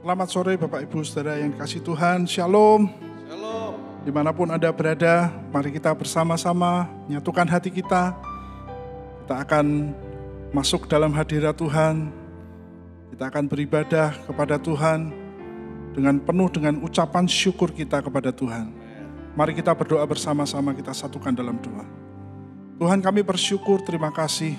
Selamat sore Bapak Ibu Saudara yang dikasihi Tuhan, Shalom. Shalom. Dimanapun Anda berada, mari kita bersama-sama menyatukan hati kita. Kita akan masuk dalam hadirat Tuhan. Kita akan beribadah kepada Tuhan dengan penuh dengan ucapan syukur kita kepada Tuhan. Mari kita berdoa bersama-sama, kita satukan dalam doa. Tuhan, kami bersyukur, terima kasih.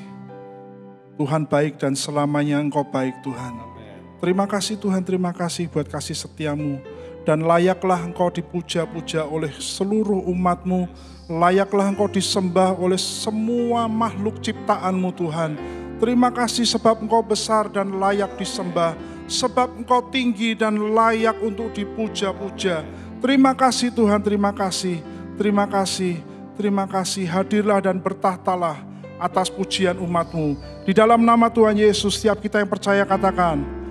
Tuhan baik dan selamanya Engkau baik Tuhan. Terima kasih Tuhan, terima kasih buat kasih setiamu. Dan layaklah Engkau dipuja-puja oleh seluruh umat-Mu. Layaklah Engkau disembah oleh semua makhluk ciptaan-Mu Tuhan. Terima kasih sebab Engkau besar dan layak disembah. Sebab Engkau tinggi dan layak untuk dipuja-puja. Terima kasih Tuhan, terima kasih. Terima kasih, terima kasih. Hadirlah dan bertahtalah atas pujian umat-Mu. Di dalam nama Tuhan Yesus, setiap kita yang percaya katakan,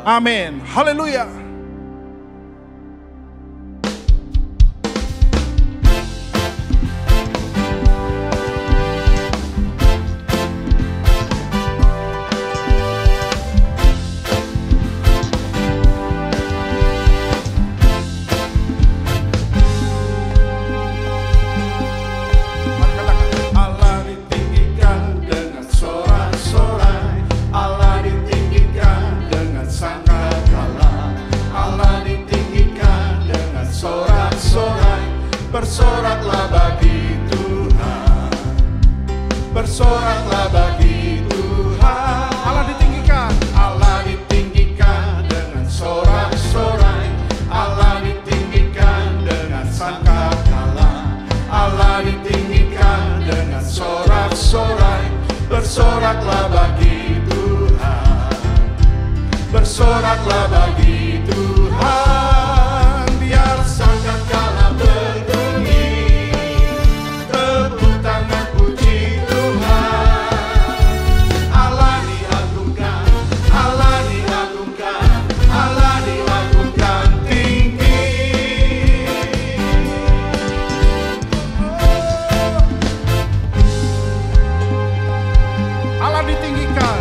amin. Haleluya. Bersoraklah bagi Tuhan, bersoraklah bagi Tuhan. Allah ditinggikan, Allah ditinggikan dengan sorak-sorai. Allah ditinggikan dengan sangkakala. Allah ditinggikan dengan sorak-sorai. Bersoraklah bagi Tuhan, bersoraklah bagi Tuhan. Biar sangkakala berbunyi, tepuk tangan puji Tuhan. Allah diagungkan, Allah diagungkan, Allah diagungkan tinggi. Allah ditinggikan,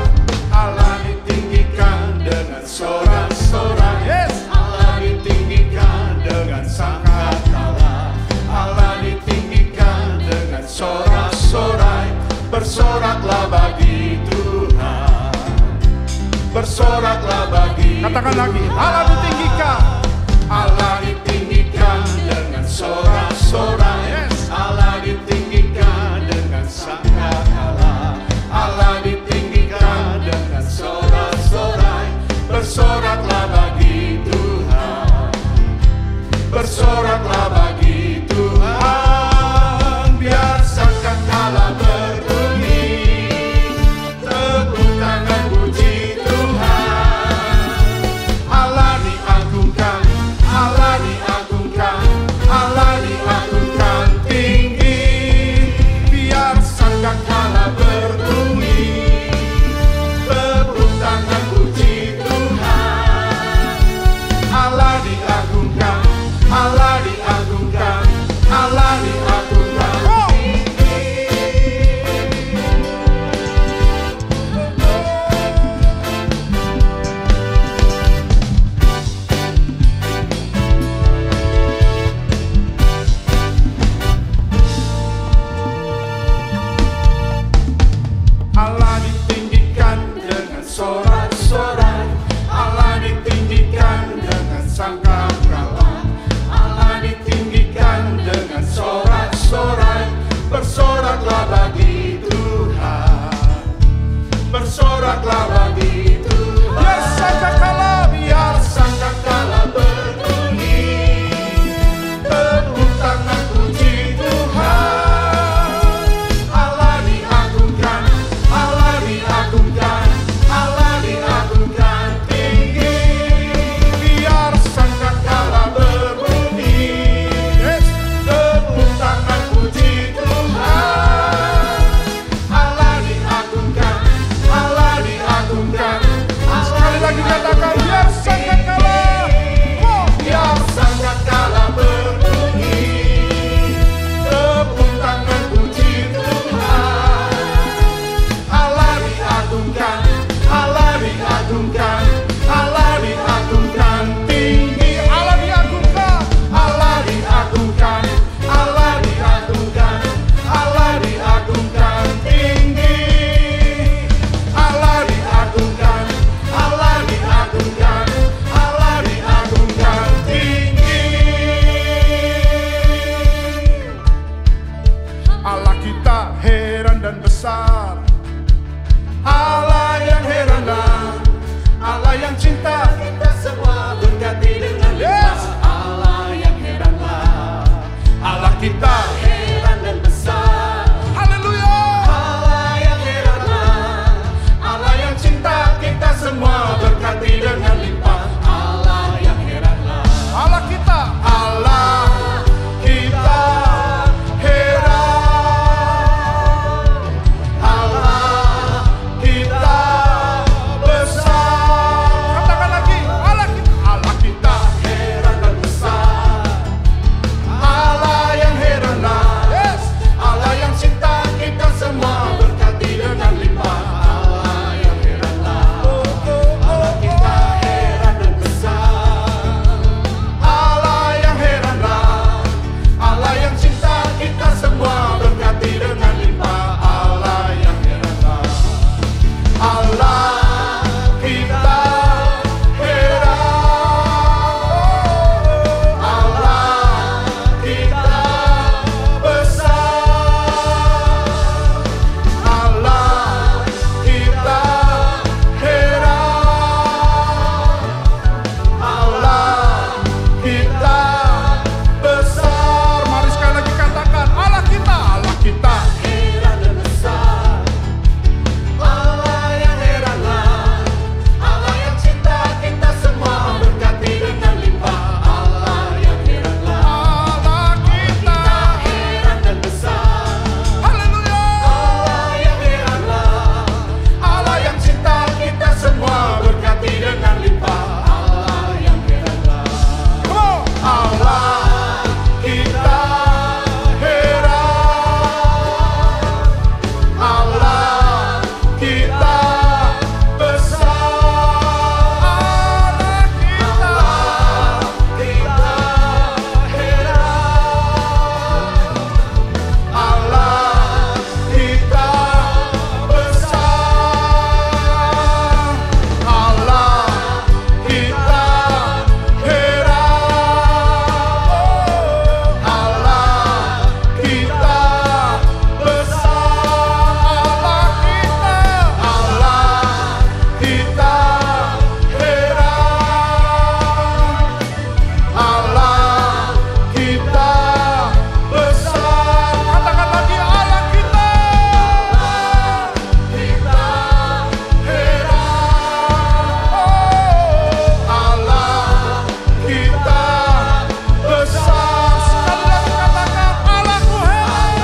Allah ditinggikan dengan sorak-sorai. Yes. Allah ditinggikan dengan sangkakala. Allah ditinggikan dengan sorak-sorai. Bersoraklah bagi Tuhan, bersoraklah bagi katakan Tuhan. lagi, Allah ditinggikan, Allah ditinggikan dengan sorak-sorai. Yes. Allah ditinggikan dengan sangkakala. Allah ditinggikan dengan sorak-sorai. Bersoraklah bagi Tuhan, bersoraklah bagi Tuhan. Biar sangkakala berbunyi, tepuk tangan puji Tuhan. Allah diagungkan, kita heran dan besar. haleluya. Allah yang heranlah, Allah yang cinta kita semua berkati dengan limpah. Allah yang heranlah. Allah kita heran. Allah kita besar. Katakan lagi, Allah kita Heran dan besar. Allah yang heranlah. Yes. Allah yang cinta kita semua berkati dengan limpah. Allah yang heranlah. Allah kita heran dan besar. Allah yang heranlah. Allah yang cinta kita semua berkati dengan limpah. Allah yang heranlah. Allah kita heran. Allah kita besar. Allah kita heran. Allah kita besar. Mari sekali lagi katakan, Allah kita Heran dan besar. Allah yang heranlah, Allah yang cinta kita semua berkati dengan limpah. Allah yang heranlah. Allah kita Heran dan besar. haleluya. Allah yang heranlah, Allah yang cinta kita semua berkati dengan limpah. Allah yang heranlah. Come on. Allah kita heran. Allah kita besar. Allah kita heran. Allah kita besar. Allah kita heran. Allah kita besar. Allah kita heran. Allah kita besar. Katakan lagi, Allah kita heran. Allah kita besar. Sekali lagi katakan, Allahku heran.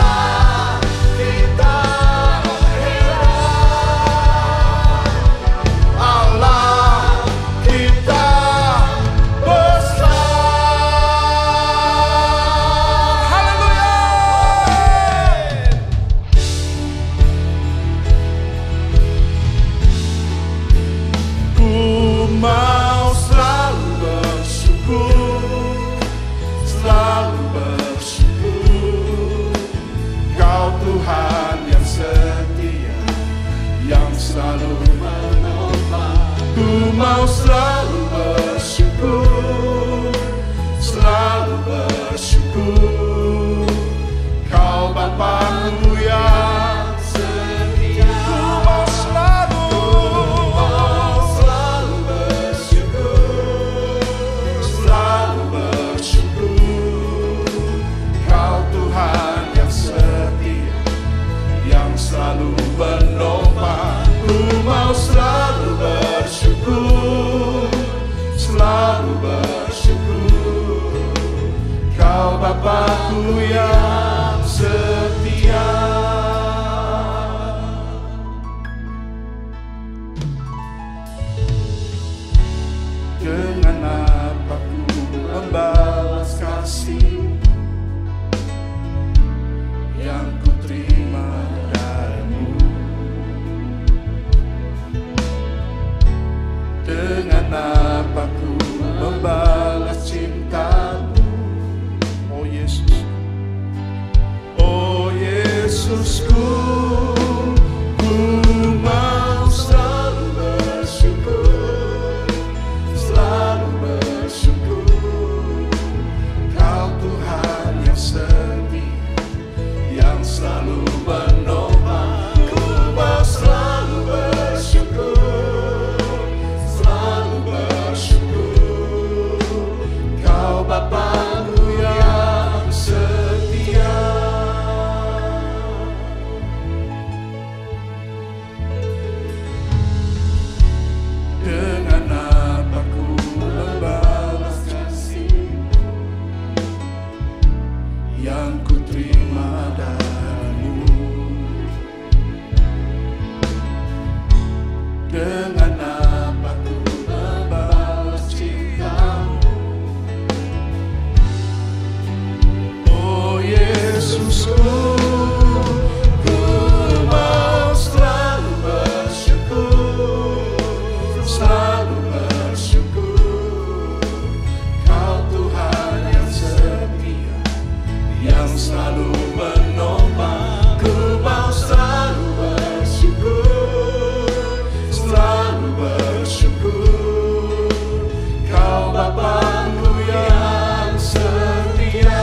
Allah kita besar. Haleluya. Ku mau selalu bersyukur, selalu bersyukur. Kau Tuhan yang setia, yang selalu menolong. Ku mau selalu bersyukur, selalu bersyukur. Kau Bapa-Ku yang setia. Ku mau selalu bersyukur, selalu bersyukur. Kau Tuhan yang setia, yang selalu menopang. Ku mau selalu bersyukur, selalu bersyukur. Kau Bapa-Ku yang setia. Dengan apa ku membalas kasih yang ku terima darimu? Dengan apa ku membalas cintamu? Oh Yesus, oh Yesusku, ku mau selalu bersyukur, selalu bersyukur. Kau Tuhan yang setia, yang selalu menopang. Ku mau selalu bersyukur, selalu bersyukur. Kau Bapa-Ku yang setia. terima darimu. Dengan apa ku membalas cintamu, oh Yesusku, ku mau selalu bersyukur, selalu bersyukur. Kau Tuhan yang setia, yang selalu menopang. Ku mau selalu bersyukur, selalu bersyukur. Kau Bapakku yang setia.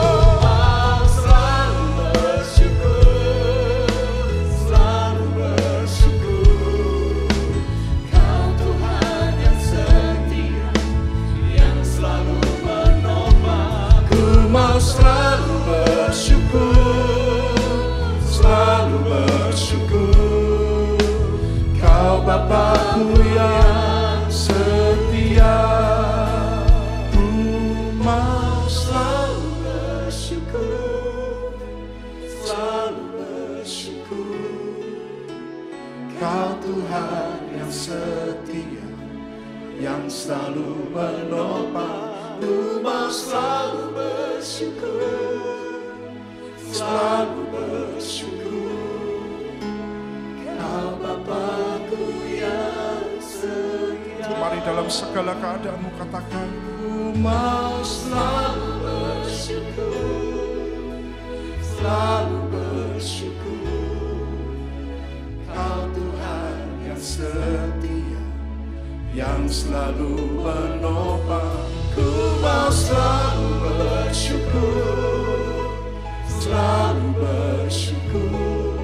Ku mau selalu bersyukur, selalu bersyukur. Kau Tuhan yang setia, yang selalu menopang. Ku mau selalu bersyukur, selalu bersyukur. Kau Bapakku yang setia. Ku mau selalu bersyukur, selalu bersyukur. Kau Tuhan yang setia, yang selalu menopang. Ku mau selalu bersyukur, selalu bersyukur. Kau Bapakku yang setia. Mari dalam segala keadaanmu katakan, ku mau selalu bersyukur, selalu bersyukur. Kau Tuhan yang setia, yang selalu menopang. Ku mau selalu bersyukur, selalu bersyukur.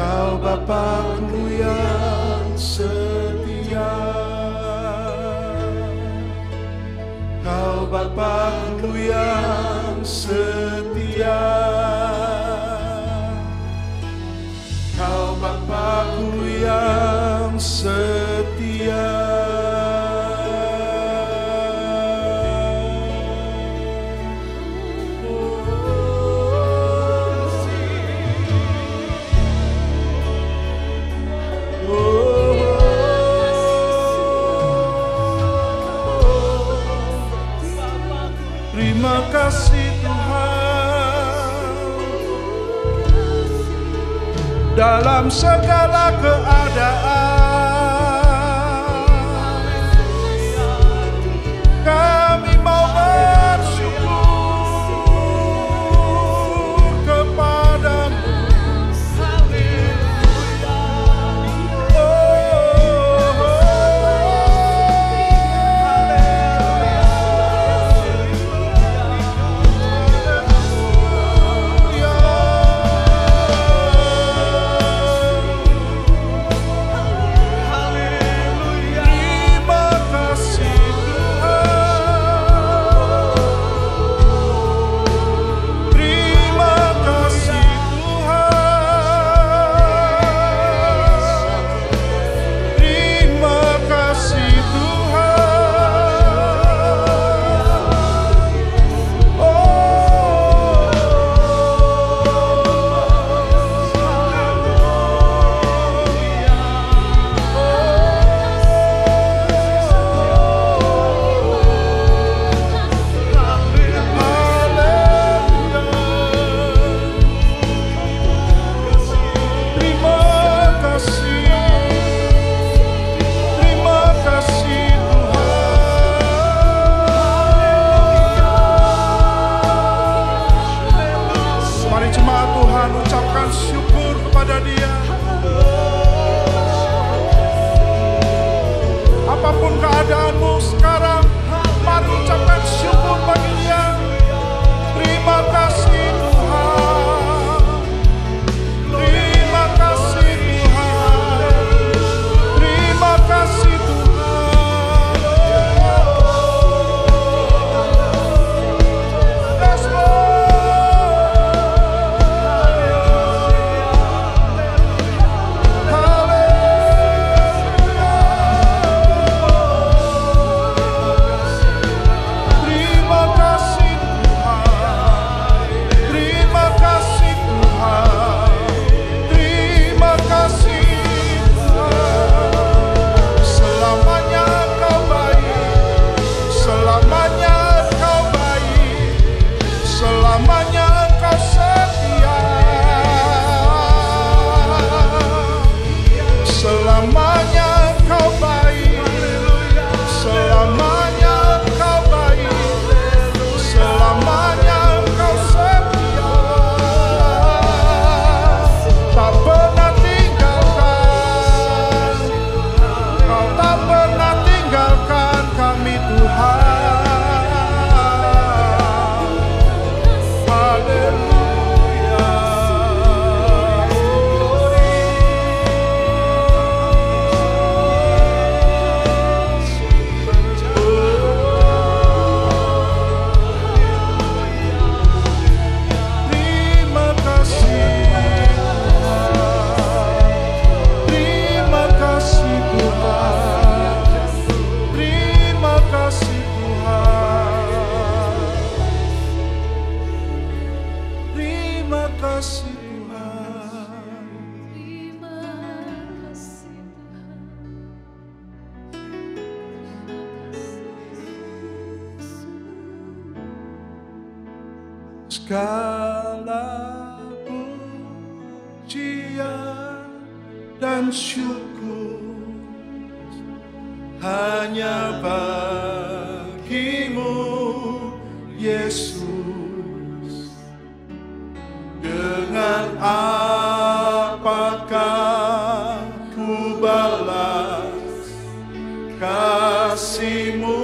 Kau Bapakku yang setia, Kau Bapakku yang setia, Kau Bapakku yang setia. Terima kasih Tuhan, dalam segala keadaan kami mau bersyukur kepadamu. kasih Tuhan. Terima kasih Segala pujian dan syukur hanya bagimu, Yesus. Dengan apakah ku balas kasih-Mu?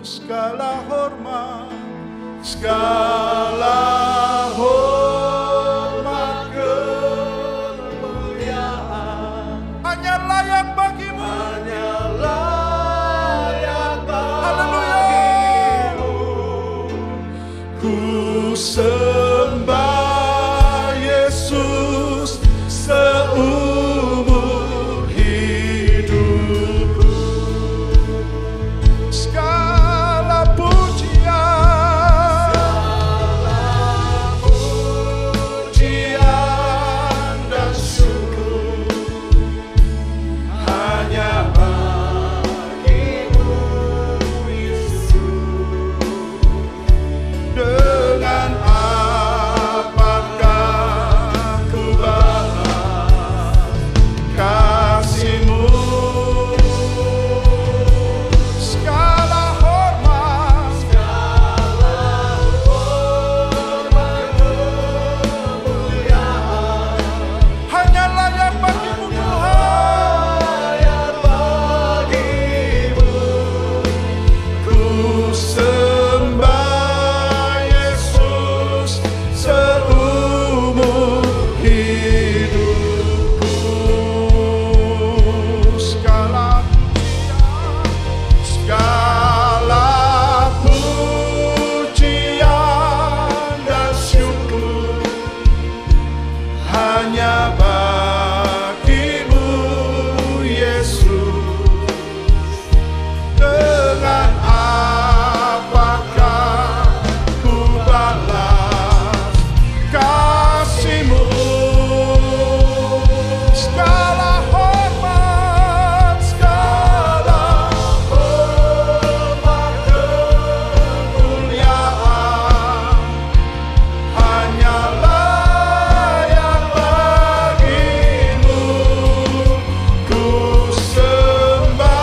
Segala hormat, segala hormat kemuliaan hanya layak bagimu, hanya layak bagimu. Ku sembah Yesus seumur hidupku. Segala pujian dan syukur hanya bagimu, Yesus. Dengan apakah ku balas kasih-Mu? Segala hormat kemuliaan hanya layak bagimu, Tuhan. Ku sembah Yesus seumur hidupku. Segala pujian dan syukur hanya bagimu, Yesus. Dengan apakah ku balas kasih-Mu? Segala hormat kemuliaan hanya layak bagimu. Ku sembah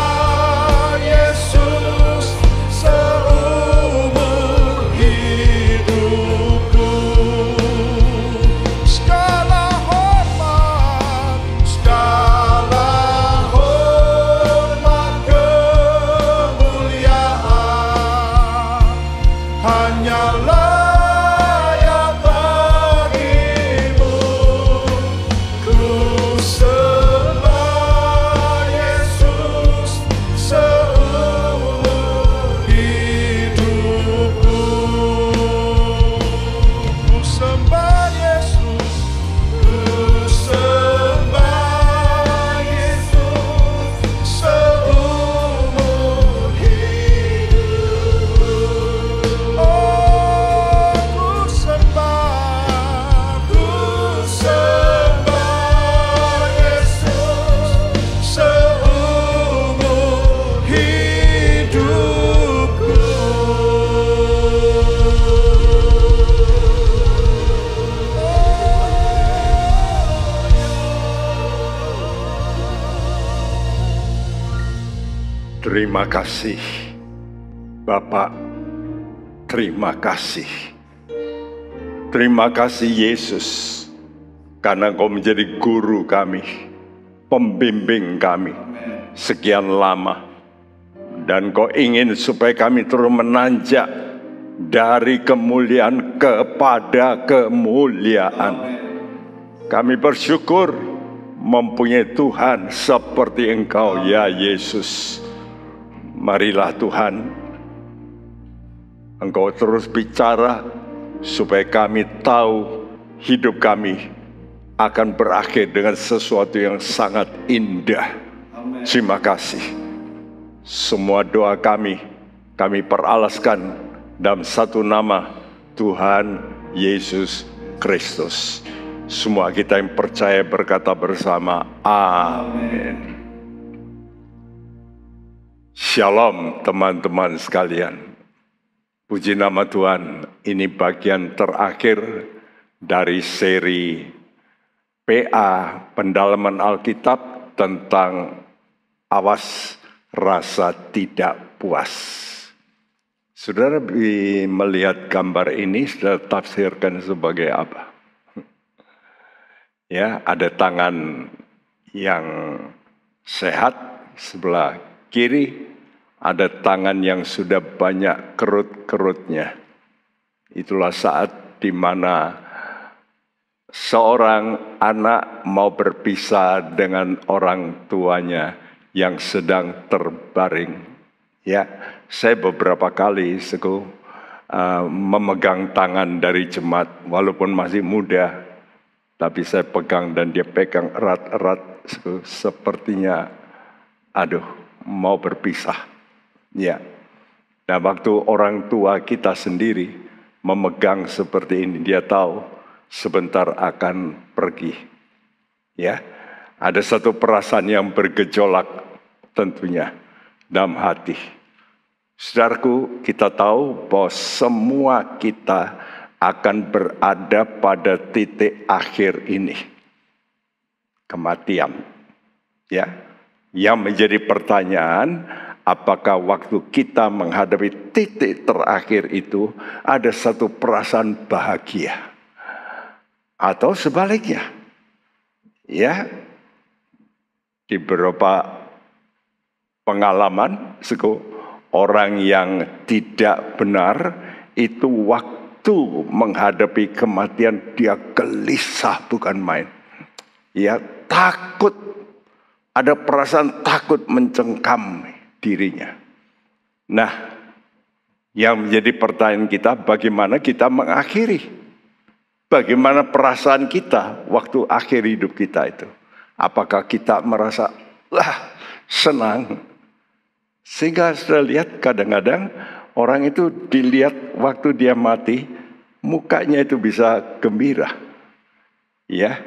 Yesus seumur hidupku. Segala hormat kemuliaan hanya layak bagimu. Ku sembah Yesus seumur hidupku. Ku sembah Yesus, ku sembah Yesus seumur hidupku. Oh, ku sembah Yesus seumur hidupku. Terima kasih Bapak, terima kasih. Terima kasih Yesus, karena Engkau menjadi guru kami, pembimbing kami sekian lama. Dan Engkau ingin supaya kami terus menanjak dari kemuliaan kepada kemuliaan. Kami bersyukur mempunyai Tuhan seperti Engkau ya Yesus. Marilah Tuhan, Engkau terus bicara supaya kami tahu hidup kami akan berakhir dengan sesuatu yang sangat indah. Terima kasih. Semua doa kami peralaskan dalam satu nama Tuhan Yesus Kristus. Semua kita yang percaya berkata bersama, amin. Shalom teman-teman sekalian. Puji nama Tuhan, ini bagian terakhir dari seri PA, pendalaman Alkitab tentang awas rasa tidak puas. Saudara melihat gambar ini, saudara tafsirkan sebagai apa? Ya, ada tangan yang sehat sebelah kiri, ada tangan yang sudah banyak kerut-kerutnya. Itulah saat di mana seorang anak mau berpisah dengan orang tuanya yang sedang terbaring. Ya, saya beberapa kali memegang tangan dari jemaat, walaupun masih muda. Tapi saya pegang dan dia pegang erat-erat, sepertinya mau berpisah. Ya. Nah, waktu orang tua kita sendiri memegang seperti ini, dia tahu sebentar akan pergi. Ya. Ada satu perasaan yang bergejolak tentunya dalam hati. Saudaraku, kita tahu bahwa semua kita akan berada pada titik akhir ini, kematian. Ya, yang menjadi pertanyaan, apakah waktu kita menghadapi titik terakhir itu ada satu perasaan bahagia, atau sebaliknya? Ya, di beberapa pengalaman, orang yang tidak benar itu waktu menghadapi kematian dia gelisah bukan main. Ya, takut, ada perasaan takut mencengkam dirinya. Nah, yang menjadi pertanyaan kita, bagaimana kita mengakhiri? Bagaimana perasaan kita waktu akhir hidup kita itu? Apakah kita merasa senang? Sehingga sudah lihat kadang-kadang orang itu dilihat waktu dia mati, mukanya itu bisa gembira. Ya,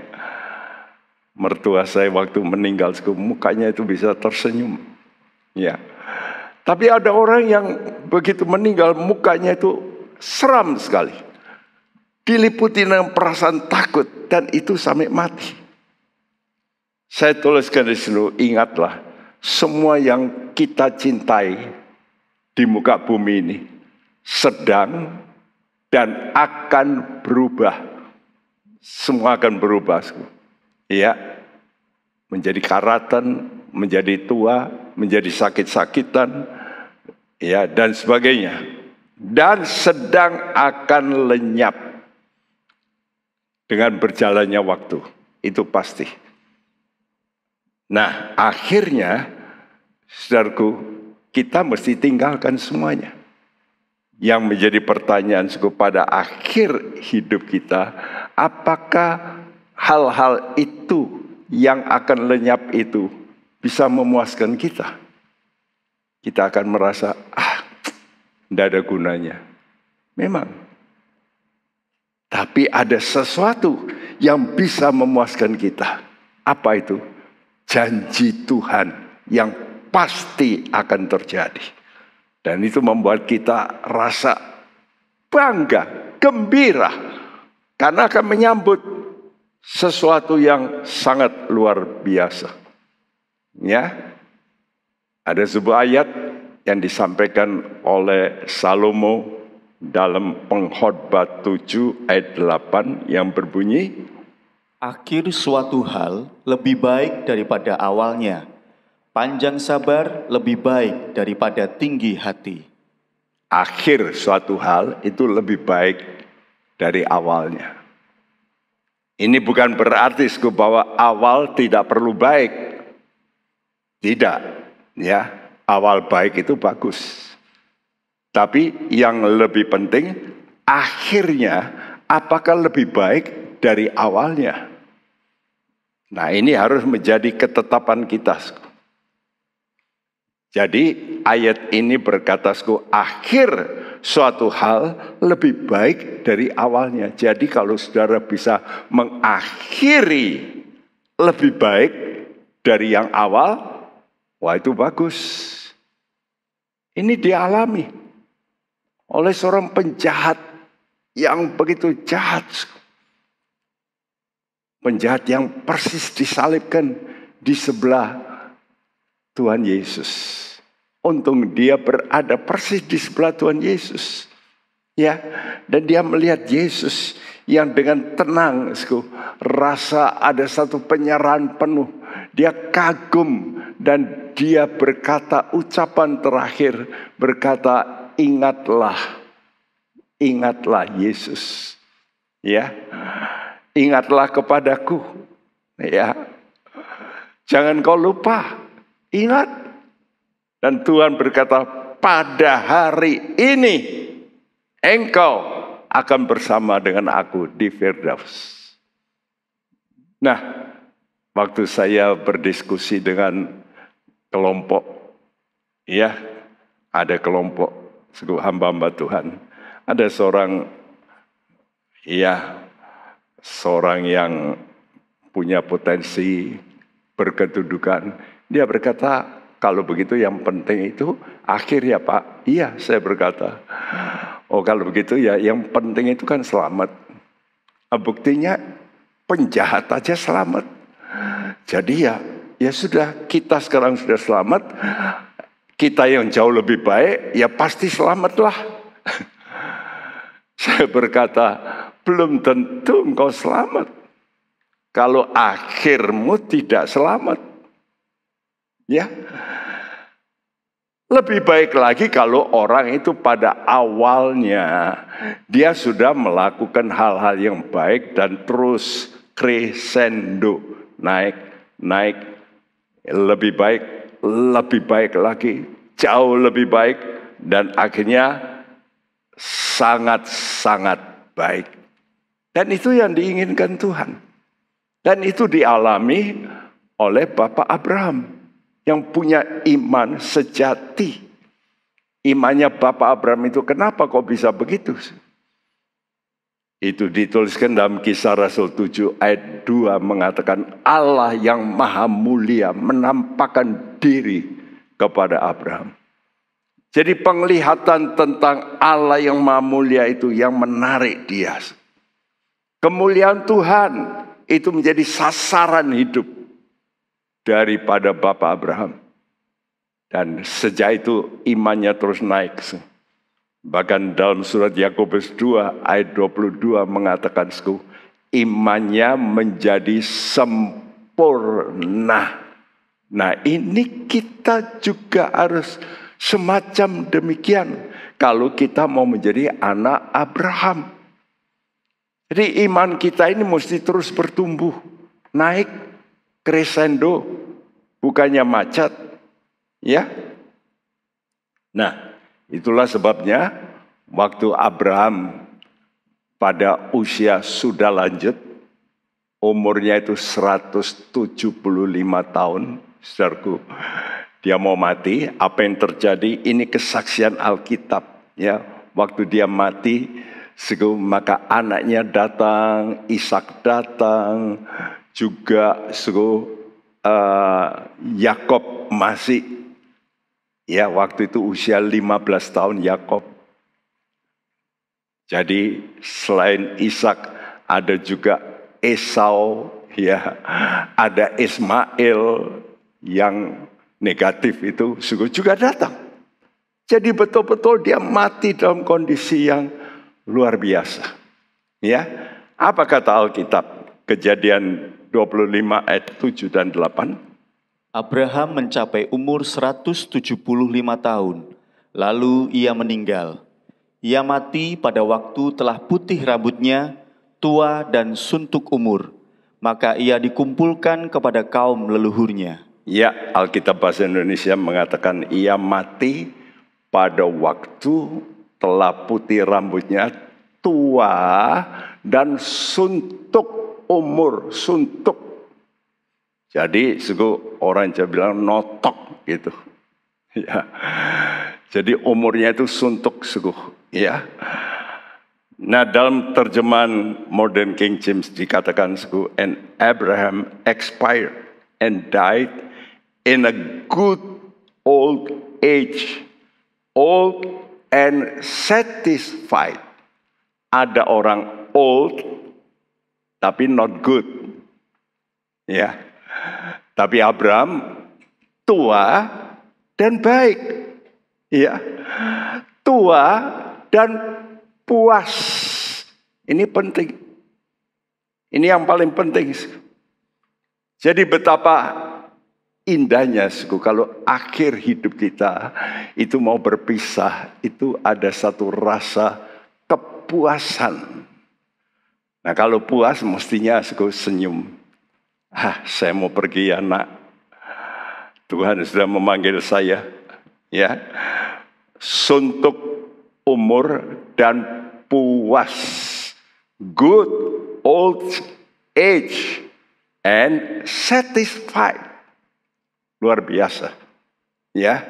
mertua saya waktu meninggal, mukanya itu bisa tersenyum. Ya, tapi ada orang yang begitu meninggal, mukanya itu seram sekali, diliputi dengan perasaan takut, dan itu sampai mati. Saya tuliskan di sini, ingatlah, semua yang kita cintai di muka bumi ini sedang dan akan berubah. Semua akan berubah. Ya, menjadi karatan, menjadi tua, menjadi sakit-sakitan, ya, dan sebagainya. Dan sedang akan lenyap dengan berjalannya waktu. Itu pasti. Nah, akhirnya, saudaraku, kita mesti tinggalkan semuanya. Yang menjadi pertanyaan pada akhir hidup kita, apakah hal-hal itu yang akan lenyap itu bisa memuaskan kita? Kita akan merasa, tidak ada gunanya. Memang. Tapi ada sesuatu yang bisa memuaskan kita. Apa itu? Janji Tuhan yang pasti akan terjadi. Dan itu membuat kita rasa bangga, gembira. Karena akan menyambut sesuatu yang sangat luar biasa. Ya, ada sebuah ayat yang disampaikan oleh Salomo dalam Pengkhotbah 7 ayat 8 yang berbunyi, akhir suatu hal lebih baik daripada awalnya. Panjang sabar lebih baik daripada tinggi hati. Akhir suatu hal itu lebih baik dari awalnya. Ini bukan berarti bahwa awal tidak perlu baik. Tidak, ya. Awal baik itu bagus. Tapi yang lebih penting, akhirnya apakah lebih baik dari awalnya? Nah, ini harus menjadi ketetapan kita. Jadi ayat ini berkata, akhir suatu hal lebih baik dari awalnya. Jadi kalau saudara bisa mengakhiri lebih baik dari yang awal, wah itu bagus. Ini dialami oleh seorang penjahat yang begitu jahat. Penjahat yang persis disalibkan di sebelah Tuhan Yesus. Untung dia berada persis di sebelah Tuhan Yesus. Ya, dan dia melihat Yesus yang dengan tenang, rasa ada satu penyerahan penuh. Dia kagum dan dia berkata ucapan terakhir, berkata, ingatlah Yesus. Ya, ingatlah kepadaku. Ya, jangan kau lupa, ingat. Dan Tuhan berkata, pada hari ini engkau akan bersama dengan aku di Firdaus. Nah, waktu saya berdiskusi dengan kelompok, ya, ada kelompok hamba-hamba Tuhan. Ada seorang yang punya potensi berkedudukan. Dia berkata, kalau begitu yang penting itu akhir ya Pak. Iya, saya berkata. Oh kalau begitu ya yang penting itu kan selamat. Buktinya penjahat aja selamat. Jadi ya sudah, kita sekarang sudah selamat. Kita yang jauh lebih baik ya pasti selamatlah. Saya berkata, belum tentu engkau selamat kalau akhirmu tidak selamat. Ya, lebih baik lagi kalau orang itu pada awalnya dia sudah melakukan hal-hal yang baik dan terus crescendo, naik, lebih baik lagi, jauh lebih baik, dan akhirnya sangat-sangat baik. Dan itu yang diinginkan Tuhan. Dan itu dialami oleh Bapak Abraham yang punya iman sejati. Imannya Bapak Abraham itu kenapa kok bisa begitu? Itu dituliskan dalam Kisah Rasul 7 ayat 2 mengatakan Allah yang maha mulia menampakkan diri kepada Abraham. Jadi penglihatan tentang Allah yang maha mulia itu yang menarik dia. Kemuliaan Tuhan itu menjadi sasaran hidup daripada Bapak Abraham. Dan sejak itu imannya terus naik. Bahkan dalam surat Yakobus 2 ayat 22 mengatakan, imannya menjadi sempurna. Nah ini kita juga harus semacam demikian kalau kita mau menjadi anak Abraham. Jadi iman kita ini mesti terus bertumbuh, naik, crescendo, bukannya macet, ya. Nah, itulah sebabnya waktu Abraham pada usia sudah lanjut, umurnya itu 175 tahun, saudaraku, dia mau mati. Apa yang terjadi? Ini kesaksian Alkitab, ya. Waktu dia mati, maka anaknya datang, Ishak datang, juga Yakob masih, ya waktu itu usia 15 tahun Yakob. Jadi selain Ishak ada juga Esau, ya ada Ismail yang negatif itu juga datang. Jadi betul-betul dia mati dalam kondisi yang luar biasa. Ya, apa kata Alkitab? Kejadian 25 ayat 7 dan 8. Abraham mencapai umur 175 tahun, lalu ia meninggal. Ia mati pada waktu telah putih rambutnya, tua dan suntuk umur. Maka ia dikumpulkan kepada kaum leluhurnya. Ya, Alkitab Bahasa Indonesia mengatakan ia mati pada waktu telah putih rambutnya, tua dan suntuk umur, suntuk. Jadi orang Jawa bilang notok gitu. Ya. Jadi umurnya itu suntuk sungguh, ya. Nah, dalam terjemahan Modern King James dikatakan sungguh, and Abraham expired and died in a good old age, old and satisfied. Ada orang old tapi not good, ya. Tapi Abraham tua dan baik, ya. Tua dan puas. Ini penting. Ini yang paling penting. Jadi betapa indahnya kalau akhir hidup kita itu mau berpisah, itu ada satu rasa kepuasan. Nah, kalau puas mestinya senyum. Saya mau pergi ya, Nak. Tuhan sudah memanggil saya, ya. Suntuk umur dan puas. Good old age and satisfied. Luar biasa, ya.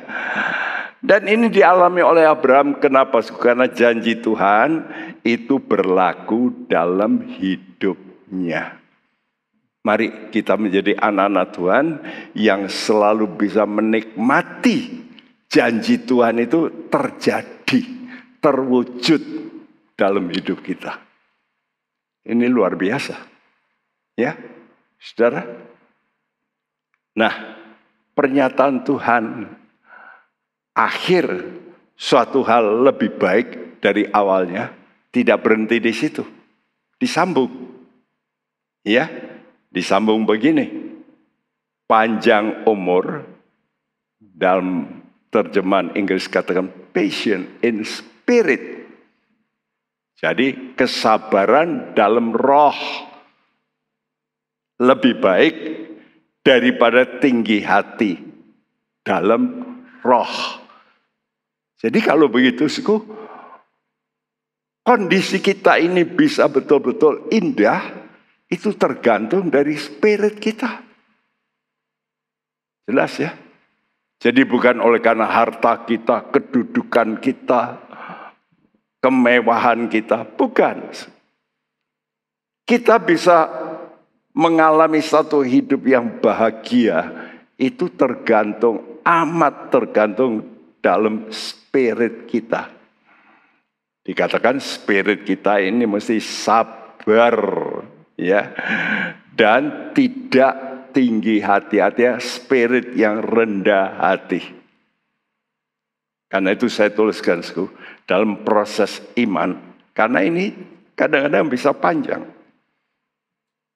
Dan ini dialami oleh Abraham. Kenapa? Karena janji Tuhan itu berlaku dalam hidupnya. Mari kita menjadi anak-anak Tuhan yang selalu bisa menikmati janji Tuhan itu terjadi, terwujud dalam hidup kita. Ini luar biasa, ya, saudara. Nah, pernyataan Tuhan akhir suatu hal lebih baik dari awalnya tidak berhenti di situ, disambung, ya. Disambung begini, panjang umur, dalam terjemahan Inggris katakan patient in spirit. Jadi kesabaran dalam roh lebih baik daripada tinggi hati dalam roh. Jadi kalau begitu, kondisi kita ini bisa betul-betul indah, itu tergantung dari spirit kita. Jelas ya? Jadi bukan oleh karena harta kita, kedudukan kita, kemewahan kita. Bukan. Kita bisa mengalami satu hidup yang bahagia. Itu amat tergantung dalam spirit kita. Dikatakan spirit kita ini mesti sabar, ya, dan tidak tinggi hati, artinya spirit yang rendah hati. Karena itu saya tuliskan dalam proses iman, karena ini kadang-kadang bisa panjang.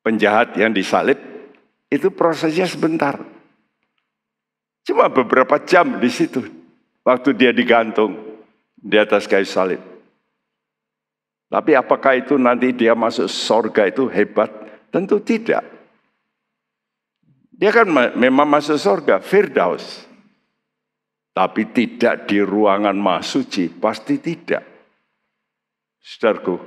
Penjahat yang disalib itu prosesnya sebentar, cuma beberapa jam di situ waktu dia digantung di atas kayu salib. Tapi apakah itu nanti dia masuk surga itu hebat? Tentu tidak. Dia kan memang masuk surga, Firdaus. Tapi tidak di ruangan mahsuci, pasti tidak. Saudaraku,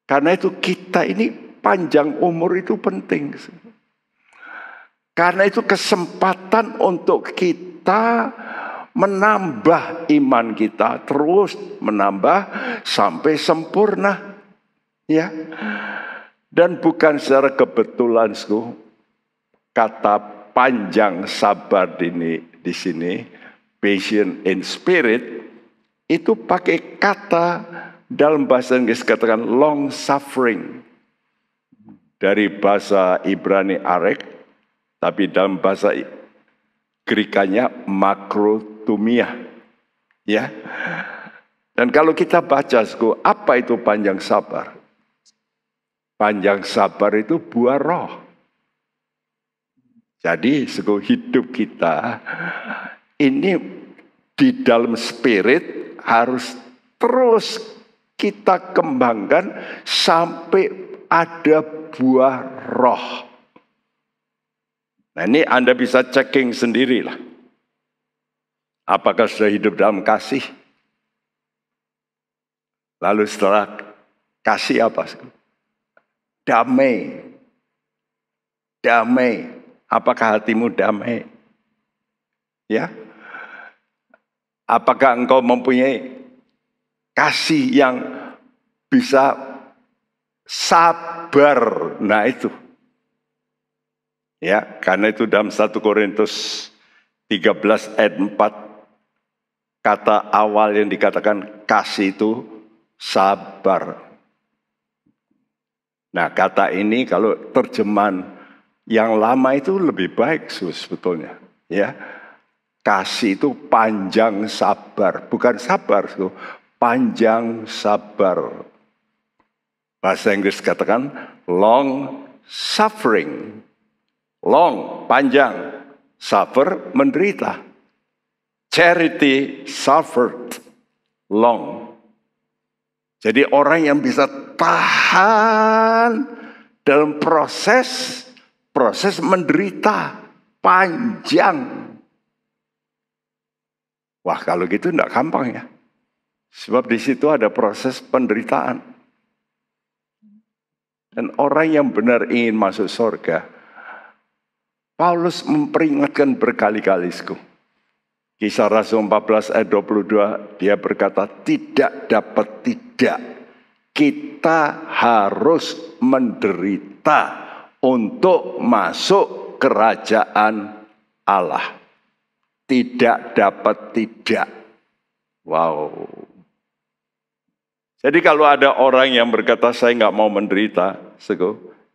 karena itu kita ini panjang umur itu penting. Karena itu kesempatan untuk kita menambah iman kita, terus menambah sampai sempurna, ya. Dan bukan secara kebetulan, kata panjang sabar di sini, patient in spirit, itu pakai kata dalam bahasa Inggris katakan long suffering, dari bahasa Ibrani arek, tapi dalam bahasa Grekanya makrotumia, ya. Dan kalau kita baca, apa itu panjang sabar? Panjang sabar itu buah roh. Jadi hidup kita ini di dalam spirit harus terus kita kembangkan sampai ada buah roh. Nah, ini Anda bisa checking sendirilah. Apakah sudah hidup dalam kasih? Lalu setelah kasih apa? Damai. Damai. Apakah hatimu damai? Ya. Apakah engkau mempunyai kasih yang bisa sabar? Nah itu. Ya, karena itu dalam 1 Korintus 13 ayat 4, kata awal yang dikatakan kasih itu sabar. Nah, kata ini kalau terjemahan yang lama itu lebih baik sebetulnya. Ya, kasih itu panjang sabar, bukan sabar, panjang sabar. Bahasa Inggris katakan long suffering. Long, panjang. Suffer, menderita. Charity suffered long. Jadi orang yang bisa tahan dalam proses menderita panjang. Wah, kalau gitu enggak gampang ya. Sebab di situ ada proses penderitaan. Dan orang yang benar ingin masuk surga, Paulus memperingatkan berkali-kali. Kisah Rasul 14 ayat 22, dia berkata, tidak dapat tidak. Kita harus menderita untuk masuk kerajaan Allah. Tidak dapat tidak. Wow. Jadi kalau ada orang yang berkata, saya nggak mau menderita,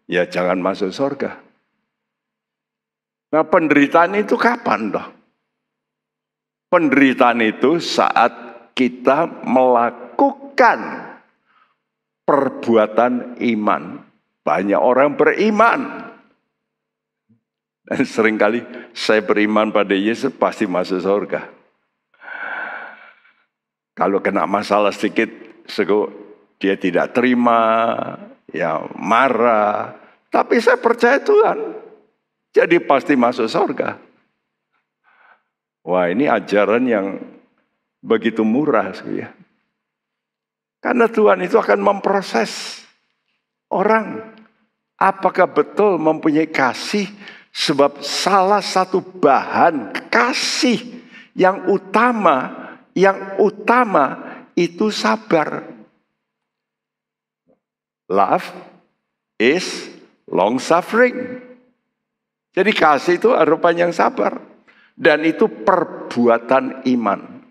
ya jangan masuk surga. Nah, penderitaan itu kapan toh? Penderitaan itu saat kita melakukan perbuatan iman. Banyak orang beriman. Dan seringkali saya beriman pada Yesus pasti masuk surga. Kalau kena masalah sedikit, dia tidak terima, ya marah. Tapi saya percaya Tuhan. Jadi pasti masuk surga. Wah, ini ajaran yang begitu murah ya. Karena Tuhan itu akan memproses orang. Apakah betul mempunyai kasih? Sebab salah satu bahan kasih yang utama itu sabar. Love is long suffering. Jadi kasih itu rupanya yang sabar. Dan itu perbuatan iman.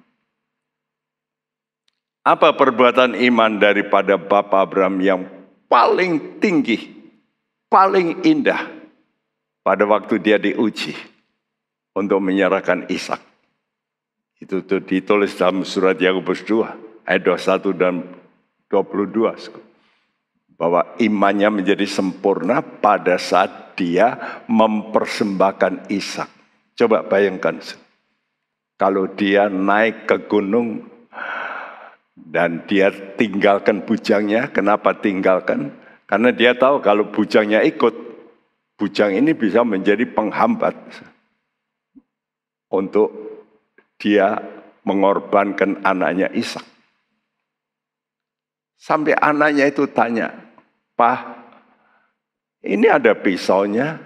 Apa perbuatan iman daripada Bapak Abraham yang paling tinggi, paling indah pada waktu dia diuji untuk menyerahkan Ishak? Itu ditulis dalam surat Yakobus 2 ayat 21 dan 22. Bahwa imannya menjadi sempurna pada saat dia mempersembahkan Ishak. Coba bayangkan, kalau dia naik ke gunung dan dia tinggalkan bujangnya. Kenapa tinggalkan? Karena dia tahu kalau bujangnya ikut, bujang ini bisa menjadi penghambat untuk dia mengorbankan anaknya Ishak. Sampai anaknya itu tanya, "Pak, ini ada pisaunya,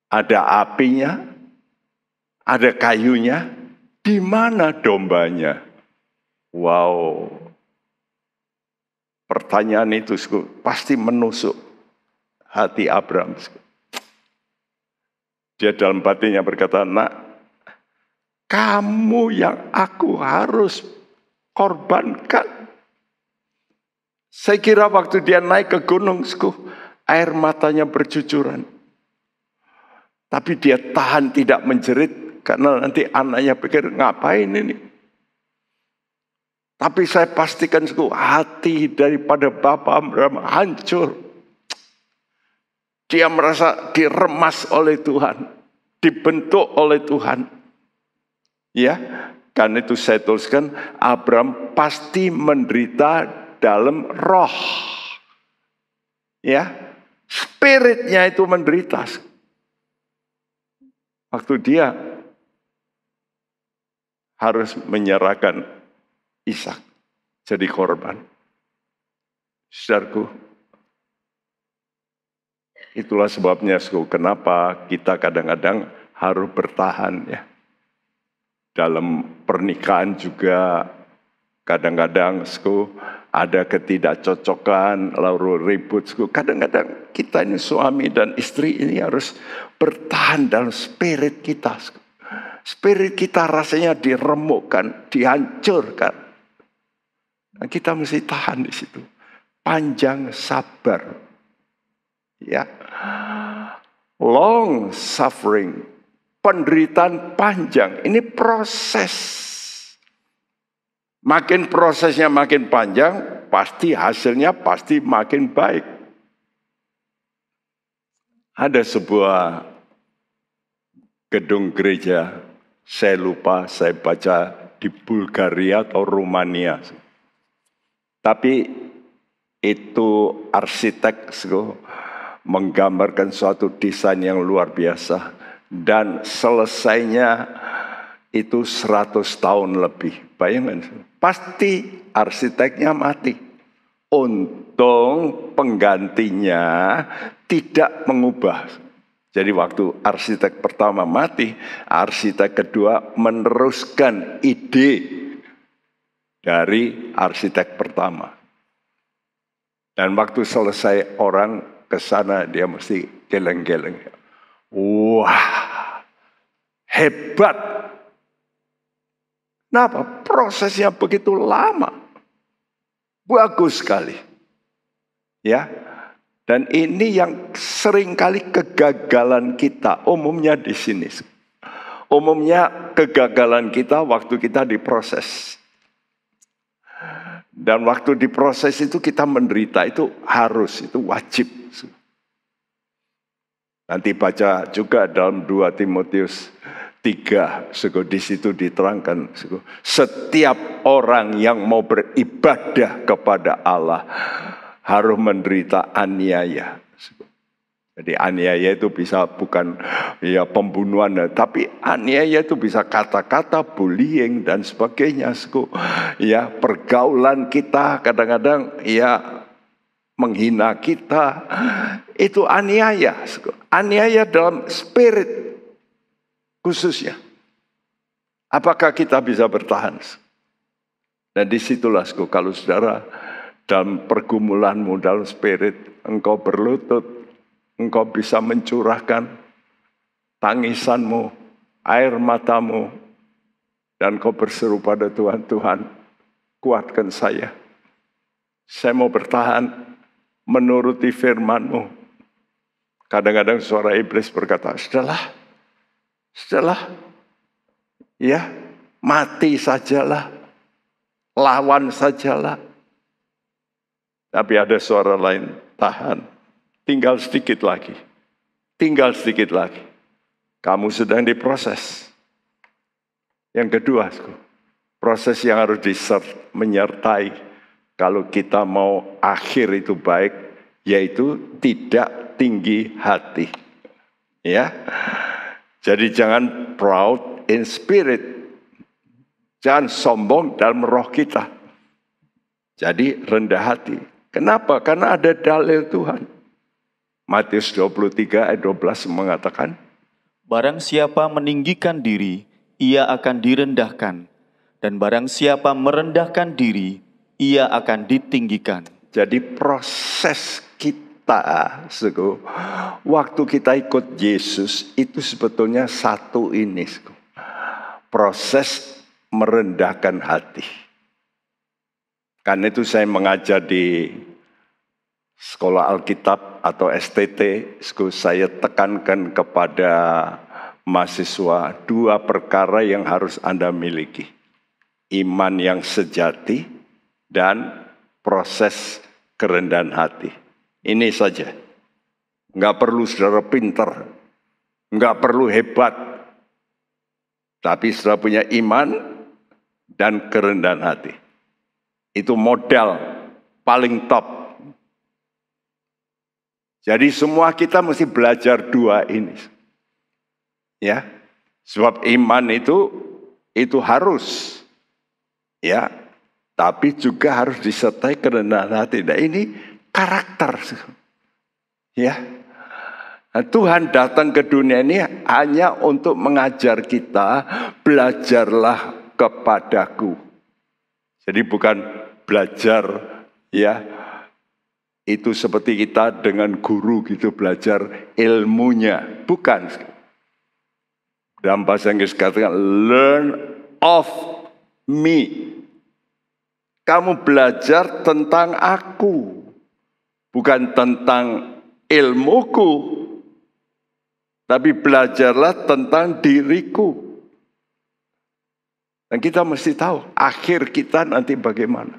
ada apinya, ada kayunya, di mana dombanya?" Wow, pertanyaan itu pasti menusuk hati Abraham. Dia dalam batinnya berkata, "Nak, kamu yang aku harus korbankan." Saya kira waktu dia naik ke gunung, air matanya bercucuran. Tapi dia tahan tidak menjerit, karena nanti anaknya pikir, ngapain ini? Tapi saya pastikan hati daripada Bapak Abraham hancur. Dia merasa diremas oleh Tuhan, dibentuk oleh Tuhan. Ya, karena itu saya tuliskan, Abraham pasti menderita dalam roh. Ya, spiritnya itu menderita. Waktu dia harus menyerahkan Ishak jadi korban. Saudaraku, itulah sebabnya kenapa kita kadang-kadang harus bertahan ya. dalam pernikahan juga kadang-kadang ada ketidakcocokan, lalu ribut. Kadang-kadang kita ini suami dan istri ini harus bertahan dalam spirit kita. Spirit kita rasanya diremukkan, dihancurkan. Nah, kita mesti tahan di situ. Panjang sabar. Ya. Long suffering. Penderitaan panjang. Ini proses. Makin prosesnya makin panjang, pasti hasilnya pasti makin baik. Ada sebuah gedung gereja, saya lupa, saya baca di Bulgaria atau Rumania. Tapi itu arsitek menggambarkan suatu desain yang luar biasa. Dan selesainya itu 100 tahun lebih. Bayangkan, pasti arsiteknya mati. Untung penggantinya tidak mengubah. Jadi waktu arsitek pertama mati, arsitek kedua meneruskan ide dari arsitek pertama. Dan waktu selesai orang ke sana dia mesti geleng-geleng. Wah, hebat. Kenapa? Prosesnya begitu lama. Bagus sekali. Ya. Dan ini yang seringkali kegagalan kita. Umumnya di sini. Umumnya kegagalan kita waktu kita diproses. Dan waktu diproses itu kita menderita. Itu harus, itu wajib. Nanti baca juga dalam 2 Timotius 3, di situ diterangkan, setiap orang yang mau beribadah kepada Allah harus menderita aniaya. Jadi aniaya itu bisa bukan ya pembunuhan, tapi aniaya itu bisa kata-kata, bullying dan sebagainya. Ya, pergaulan kita kadang-kadang ya menghina kita, itu aniaya. Aniaya dalam spirit khususnya. Apakah kita bisa bertahan? Dan disitulah kalau saudara dalam pergumulanmu dalam spirit, engkau berlutut, engkau bisa mencurahkan tangisanmu, air matamu, dan kau berseru pada Tuhan, Tuhan kuatkan saya. Saya mau bertahan menuruti firman-Mu. Kadang-kadang suara iblis berkata, Sudahlah, ya mati sajalah, lawan sajalah. Tapi ada suara lain, tahan, tinggal sedikit lagi. Kamu sedang diproses. Yang kedua, proses yang harus menyertai kalau kita mau akhir itu baik, yaitu tidak tinggi hati. Ya. Jadi jangan proud in spirit. Jangan sombong dalam roh kita. Jadi rendah hati. Kenapa? Karena ada dalil Tuhan. Matius 23 ayat 12 mengatakan, barang siapa meninggikan diri, ia akan direndahkan. Dan barang siapa merendahkan diri, ia akan ditinggikan. Jadi proses kita, waktu kita ikut Yesus itu sebetulnya satu ini, proses merendahkan hati. Karena itu saya mengajar di sekolah Alkitab atau STT, saya tekankan kepada mahasiswa 2 perkara yang harus Anda miliki. Iman yang sejati dan proses kerendahan hati. Ini saja. Enggak perlu saudara pintar, enggak perlu hebat. Tapi saudara punya iman dan kerendahan hati. Itu modal paling top. Jadi semua kita mesti belajar 2 ini. Ya. Sebab iman itu harus. Ya. Tapi juga harus disertai kerendahan hati. Nah, ini karakter. Ya. Nah, Tuhan datang ke dunia ini hanya untuk mengajar kita, belajarlah kepadaku. Jadi bukan belajar ya, itu seperti kita dengan guru gitu belajar ilmunya. Bukan. Dalam bahasa Inggris katakan, learn of me. Kamu belajar tentang aku. Bukan tentang ilmuku. Tapi belajarlah tentang diriku. Dan kita mesti tahu akhir kita nanti bagaimana.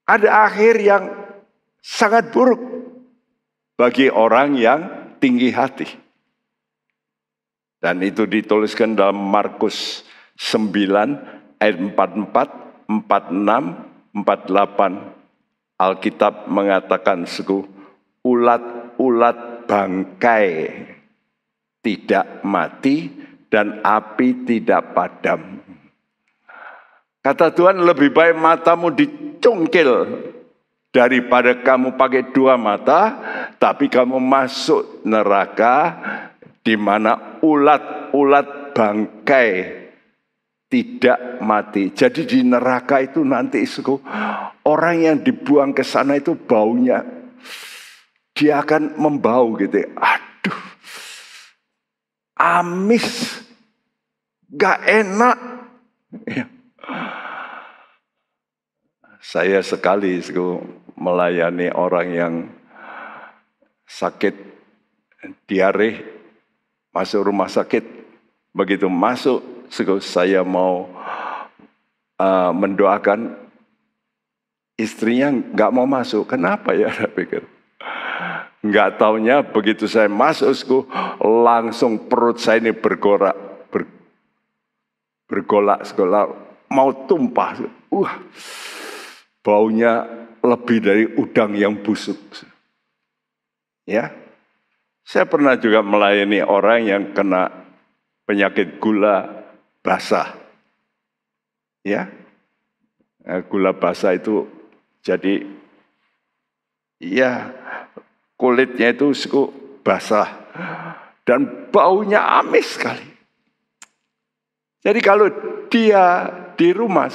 Ada akhir yang sangat buruk bagi orang yang tinggi hati. Dan itu dituliskan dalam Markus 9 ayat 44, 46, 48. Alkitab mengatakan ulat-ulat bangkai tidak mati dan api tidak padam. Kata Tuhan, lebih baik matamu dicungkil daripada kamu pakai dua mata, tapi kamu masuk neraka di mana ulat-ulat bangkai tidak mati. Jadi di neraka itu nanti orang yang dibuang ke sana itu baunya, dia akan membau gitu. Aduh, amis, gak enak. Ya. Saya sekali melayani orang yang sakit diare, masuk rumah sakit. Begitu masuk, saya mau mendoakan, istrinya nggak mau masuk. Kenapa ya? Saya pikir. Nggak taunya begitu saya masuk, langsung perut saya ini bergolak, mau tumpah. Baunya lebih dari udang yang busuk. Ya, saya pernah juga melayani orang yang kena penyakit gula basah. Ya, gula basah itu jadi, ya kulitnya itu basah dan baunya amis sekali. Jadi kalau dia di rumah,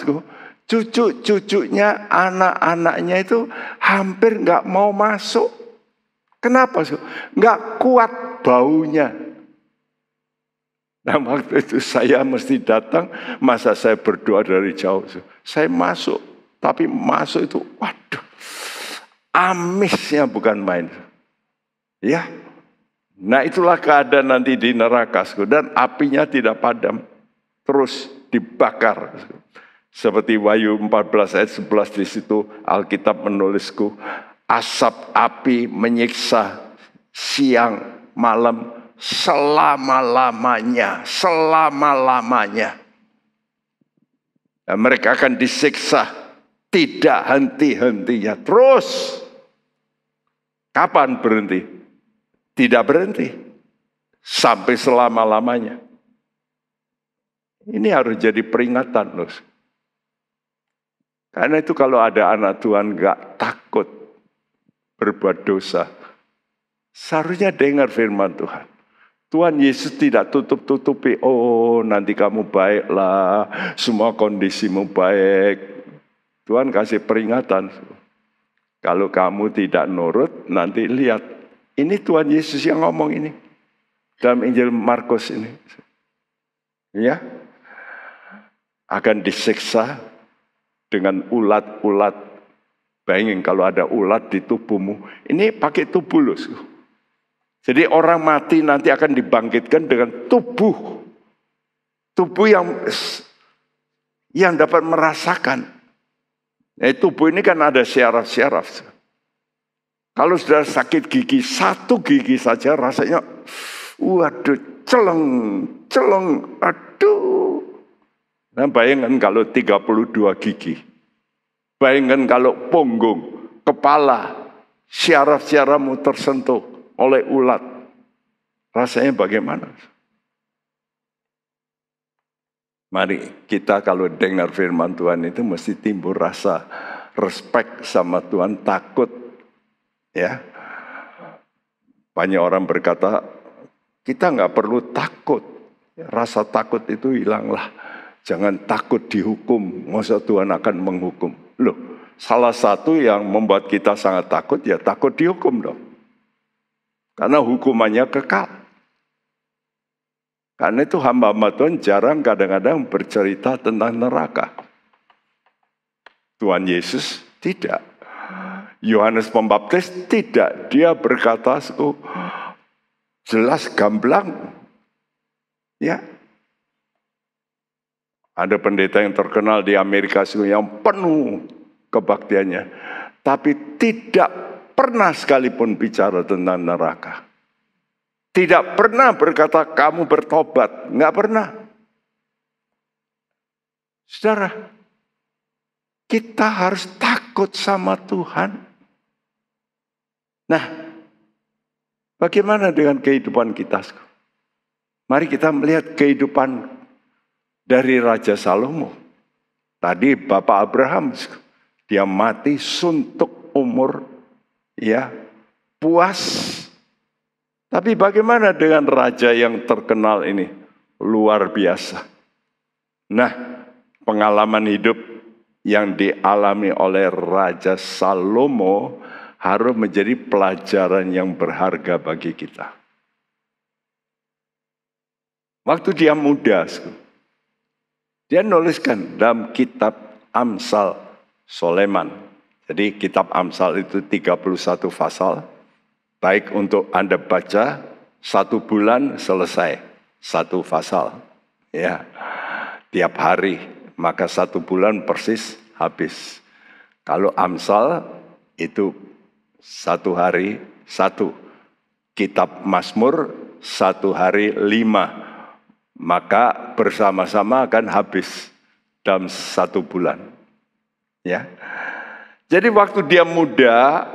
cucu-cucunya, anak-anaknya itu hampir nggak mau masuk. Kenapa? Nggak kuat baunya. Nah waktu itu saya mesti datang, masa saya berdoa dari jauh. Saya masuk, tapi masuk itu, waduh, amisnya bukan main. Ya, nah itulah keadaan nanti di neraka, dan apinya tidak padam, terus dibakar. Seperti Wahyu 14 ayat 11 di situ Alkitab menulisku, asap api menyiksa siang malam selama-lamanya. Dan mereka akan disiksa tidak henti-hentinya. Terus kapan berhenti? Tidak berhenti sampai selama-lamanya. Ini harus jadi peringatan loh. Karena itu kalau ada anak Tuhan gak takut berbuat dosa, seharusnya dengar firman Tuhan. Tuhan Yesus tidak tutup-tutupi, oh nanti kamu baiklah, semua kondisimu baik. Tuhan kasih peringatan. Kalau kamu tidak nurut, nanti lihat. Ini Tuhan Yesus yang ngomong ini. Dalam Injil Markus ini. Ya. Akan disiksa dengan ulat-ulat. Bayangin kalau ada ulat di tubuhmu. Ini pakai tubuh loh. Jadi orang mati nanti akan dibangkitkan dengan tubuh. Tubuh yang dapat merasakan. Tubuh ini kan ada syaraf-syaraf. Kalau sudah sakit gigi, satu gigi saja rasanya, waduh, celeng, aduh. Nah, bayangkan kalau 32 gigi. Bayangkan kalau punggung, kepala, syaraf-syarafmu tersentuh oleh ulat. Rasanya bagaimana? Mari kita kalau dengar firman Tuhan itu mesti timbul rasa respect sama Tuhan, takut. Ya, Banyak orang berkata, kita nggak perlu takut. Rasa takut itu hilanglah. Jangan takut dihukum, masa Tuhan akan menghukum. Loh, salah satu yang membuat kita sangat takut, ya takut dihukum dong. Karena hukumannya kekal. Karena itu hamba-hamba Tuhan jarang kadang-kadang bercerita tentang neraka. Tuhan Yesus tidak. Yohanes Pembaptis tidak. Dia berkata jelas gamblang. Ya. Ada pendeta yang terkenal di Amerika yang penuh kebaktiannya. Tapi tidak pernah sekalipun bicara tentang neraka. Tidak pernah berkata kamu bertobat. Nggak pernah. Saudara, kita harus takut sama Tuhan. Nah, bagaimana dengan kehidupan kita? Mari kita melihat kehidupan dari Raja Salomo. Tadi Bapak Abraham, dia mati suntuk umur, ya, puas. Tapi bagaimana dengan raja yang terkenal ini? Luar biasa. Nah, pengalaman hidup yang dialami oleh Raja Salomo harus menjadi pelajaran yang berharga bagi kita. Waktu dia muda, dia nuliskan dalam kitab Amsal Soleman. Jadi kitab Amsal itu 31 pasal. Baik untuk Anda baca 1 bulan selesai 1 pasal. Ya, tiap hari, maka 1 bulan persis habis. Kalau Amsal itu 1 hari 1. Kitab Mazmur 1 hari 5. Maka bersama-sama akan habis dalam 1 bulan. Ya. Jadi waktu dia muda,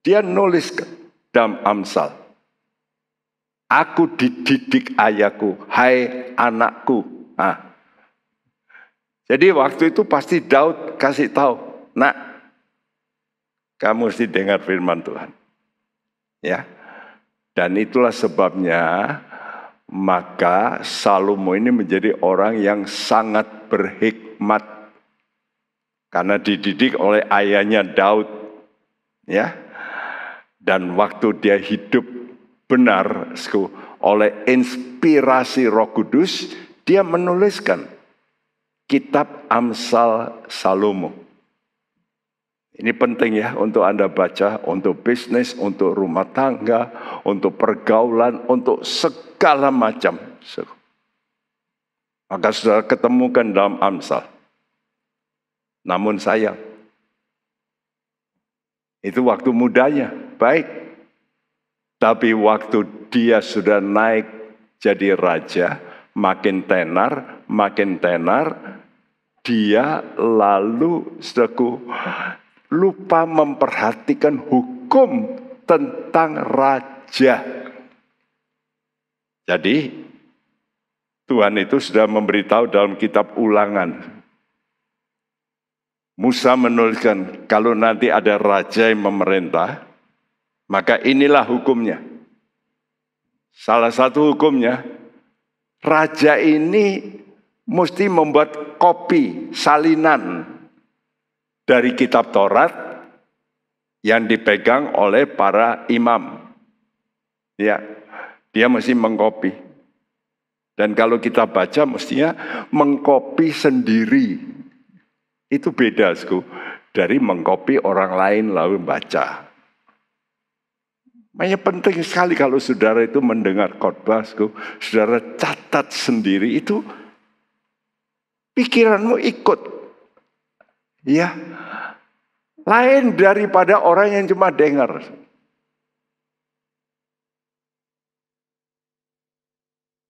dia nulis dalam Amsal. Aku dididik ayahku, hai anakku. Nah. Jadi waktu itu pasti Daud kasih tahu, nak, kamu mesti dengar firman Tuhan. Ya. Dan itulah sebabnya maka Salomo ini menjadi orang yang sangat berhikmat. Karena dididik oleh ayahnya Daud. Ya. Dan waktu dia hidup benar oleh inspirasi Roh Kudus, dia menuliskan kitab Amsal Salomo. Ini penting ya untuk Anda baca, untuk bisnis, untuk rumah tangga, untuk pergaulan, untuk segala macam. Maka saudara ketemukan dalam Amsal. Namun sayang, itu waktu mudanya, baik. Tapi waktu dia sudah naik jadi raja, makin tenar, dia lalu lupa memperhatikan hukum tentang raja. Jadi Tuhan itu sudah memberitahu dalam kitab Ulangan. Musa menuliskan kalau nanti ada raja yang memerintah, maka inilah hukumnya. Salah satu hukumnya, raja ini mesti membuat kopi salinan dari kitab Taurat yang dipegang oleh para imam. Ya, dia mesti mengkopi. Dan kalau kita baca mestinya mengkopi sendiri. Itu beda dari mengkopi orang lain lalu baca. Makanya penting sekali kalau saudara itu mendengar khotbah, saudara catat sendiri itu pikiranmu ikut. Ya, lain daripada orang yang cuma dengar.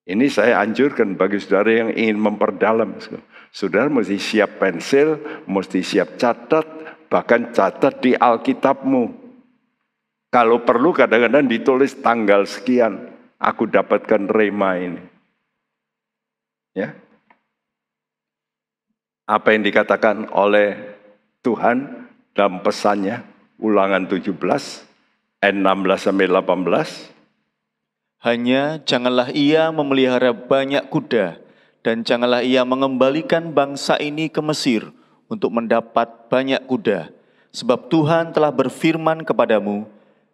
Ini saya anjurkan bagi saudara yang ingin memperdalam. Saudara mesti siap pensil, mesti siap catat, bahkan catat di Alkitabmu. Kalau perlu kadang-kadang ditulis tanggal sekian, aku dapatkan rema ini. Ya. Apa yang dikatakan oleh Tuhan dalam pesannya, Ulangan 17, ayat 16-18. Hanya janganlah ia memelihara banyak kuda, dan janganlah ia mengembalikan bangsa ini ke Mesir untuk mendapat banyak kuda. Sebab Tuhan telah berfirman kepadamu,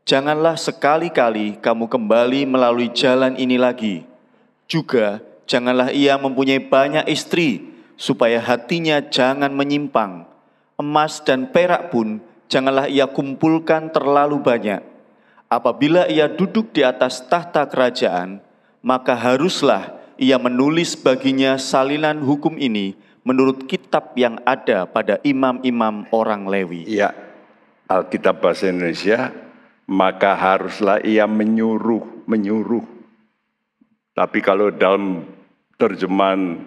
janganlah sekali-kali kamu kembali melalui jalan ini lagi. Juga janganlah ia mempunyai banyak istri, supaya hatinya jangan menyimpang. Emas dan perak pun janganlah ia kumpulkan terlalu banyak. Apabila ia duduk di atas tahta kerajaan, maka haruslah ia menulis baginya salinan hukum ini menurut kitab yang ada pada imam-imam orang Lewi. Ya, Alkitab bahasa Indonesia, maka haruslah ia menyuruh. Tapi kalau dalam terjemahan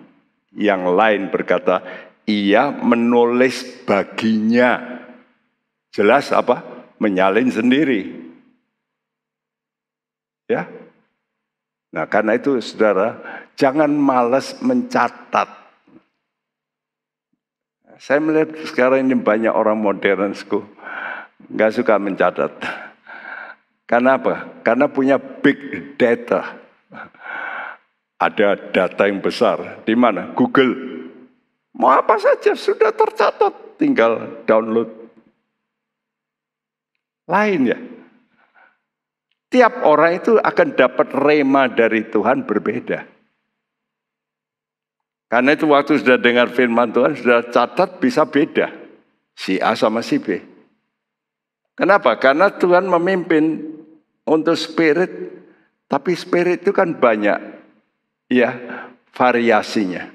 yang lain berkata, ia menulis baginya. Jelas apa? Menyalin sendiri. Ya. Nah, karena itu saudara, jangan malas mencatat. Saya melihat sekarang ini banyak orang modern nggak suka mencatat. Karena apa? Karena punya big data. Ada data yang besar. Di mana? Google. Mau apa saja sudah tercatat. Tinggal download. Lain ya. Tiap orang itu akan dapat rema dari Tuhan berbeda. Karena itu waktu sudah dengar firman Tuhan, sudah catat bisa beda. Si A sama si B. Kenapa? Karena Tuhan memimpin untuk spirit, tapi spirit itu kan banyak ya variasinya.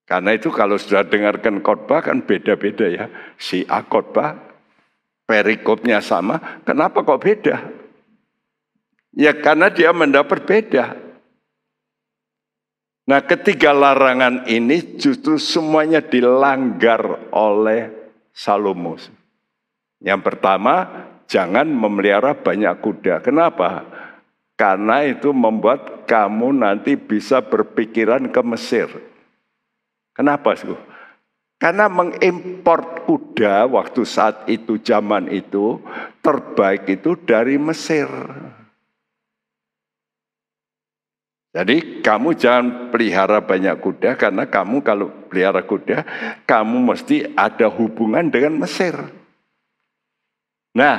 Karena itu kalau sudah dengarkan khotbah kan beda-beda ya. Si A khotbah, perikopnya sama, kenapa kok beda? Ya karena dia mendapat beda. Nah, ketiga larangan ini justru semuanya dilanggar oleh Salomo. Yang pertama, jangan memelihara banyak kuda. Kenapa? Karena itu membuat kamu nanti bisa berpikiran ke Mesir. Kenapa sih? Karena mengimpor kuda waktu saat itu, zaman itu, terbaik itu dari Mesir. Jadi kamu jangan pelihara banyak kuda, karena kamu kalau pelihara kuda, kamu mesti ada hubungan dengan Mesir. Nah,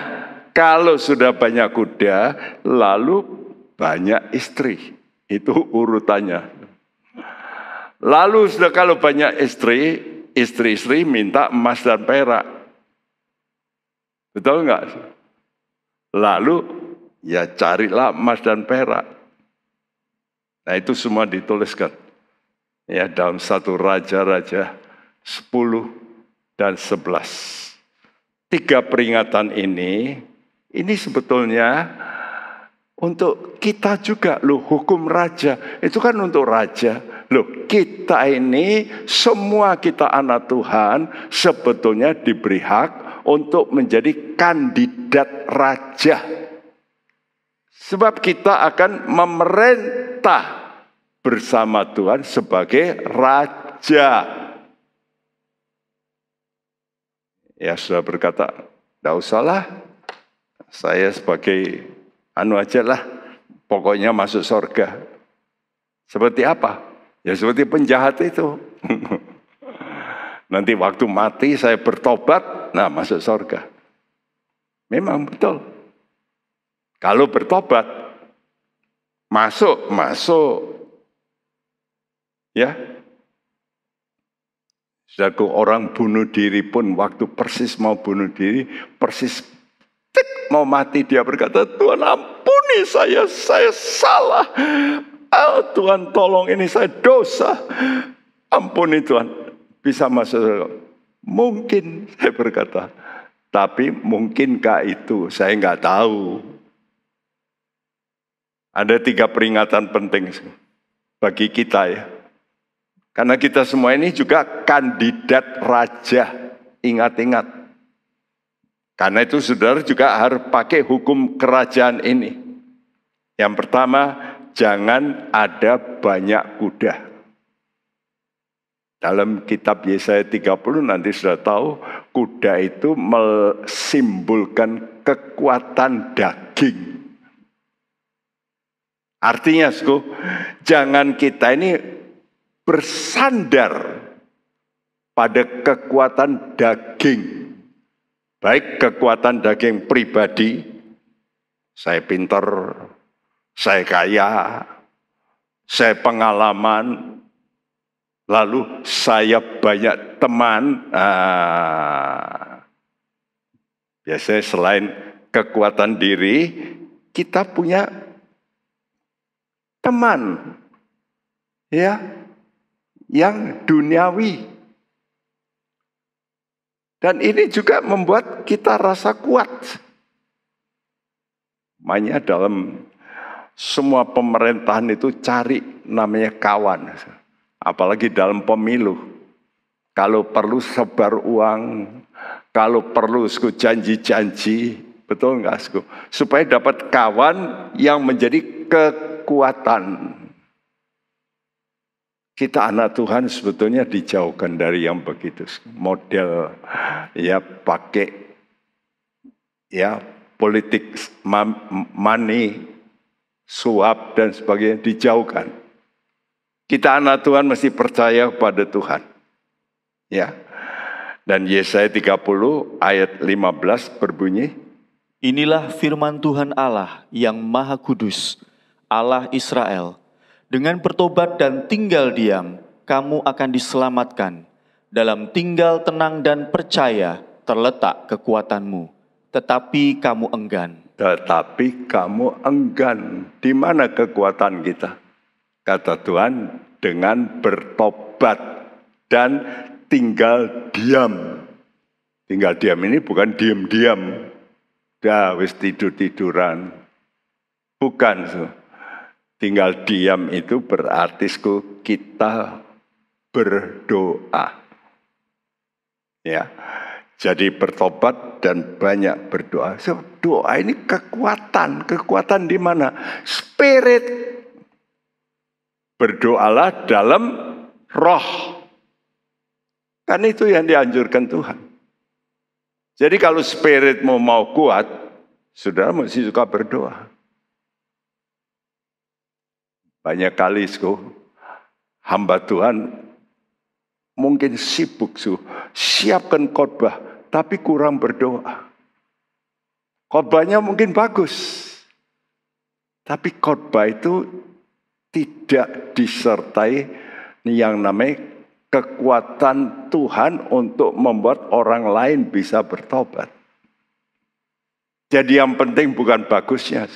kalau sudah banyak kuda, lalu banyak istri. Itu urutannya. Lalu sudah kalau banyak istri-istri minta emas dan perak. Betul enggak? Lalu ya carilah emas dan perak. Nah itu semua dituliskan. Ya dalam 1 Raja-Raja 10 dan 11. 3 peringatan ini sebetulnya untuk kita juga loh, hukum raja. Itu kan untuk raja. Loh, kita ini, semua kita anak Tuhan, sebetulnya diberi hak untuk menjadi kandidat raja. Sebab kita akan memerintah bersama Tuhan sebagai raja. Ya sudah berkata, tidak usahlah, saya sebagai aja lah, pokoknya masuk surga. Seperti apa? Ya seperti penjahat itu. Nanti waktu mati saya bertobat, nah masuk surga. Memang betul. Kalau bertobat, masuk. Ya. Saudaraku, orang bunuh diri pun waktu persis mau bunuh diri, persis mau mati dia berkata, Tuhan ampuni saya salah. Oh, Tuhan tolong ini saya dosa. Ampuni Tuhan. Bisa masuk. Mungkin saya berkata. Tapi mungkinkah itu? Saya nggak tahu. Ada 3 peringatan penting bagi kita ya. Karena kita semua ini juga kandidat raja. Ingat-ingat. Karena itu saudara juga harus pakai hukum kerajaan ini. Yang pertama, jangan ada banyak kuda. Dalam kitab Yesaya 30 nanti sudah tahu, kuda itu mensimbolkan kekuatan daging. Artinya, jangan kita ini bersandar pada kekuatan daging. Baik kekuatan daging pribadi, saya pintar, saya kaya, saya pengalaman, lalu saya banyak teman. Biasanya selain kekuatan diri, kita punya teman, ya, yang duniawi. Dan ini juga membuat kita rasa kuat. Makanya dalam semua pemerintahan itu cari namanya kawan. Apalagi dalam pemilu. Kalau perlu sebar uang, kalau perlu janji-janji, betul nggak? Supaya dapat kawan yang menjadi kekuatan. Kita anak Tuhan sebetulnya dijauhkan dari yang begitu. Model ya pakai ya politik money, suap dan sebagainya, dijauhkan. Kita anak Tuhan mesti percaya pada Tuhan. Ya. Dan Yesaya 30 ayat 15 berbunyi, Inilah firman Tuhan Allah yang Maha Kudus, Allah Israel. Dengan bertobat dan tinggal diam, kamu akan diselamatkan. Dalam tinggal tenang dan percaya terletak kekuatanmu. Tetapi kamu enggan. Tetapi kamu enggan. Di mana kekuatan kita? Kata Tuhan, dengan bertobat dan tinggal diam. Tinggal diam ini bukan diam-diam. Dah wis tidur-tiduran. Bukan. Tinggal diam itu berarti kita berdoa. Ya. Jadi bertobat dan banyak berdoa. Doa ini kekuatan. Kekuatan di mana? Spirit. Berdoalah dalam roh. Kan itu yang dianjurkan Tuhan. Jadi kalau spiritmu mau kuat, saudara mesti suka berdoa. Banyak kali hamba Tuhan mungkin sibuk siapkan khotbah, tapi kurang berdoa. Khotbahnya mungkin bagus, tapi khotbah itu tidak disertai yang namanya kekuatan Tuhan untuk membuat orang lain bisa bertobat. Jadi yang penting bukan bagusnya,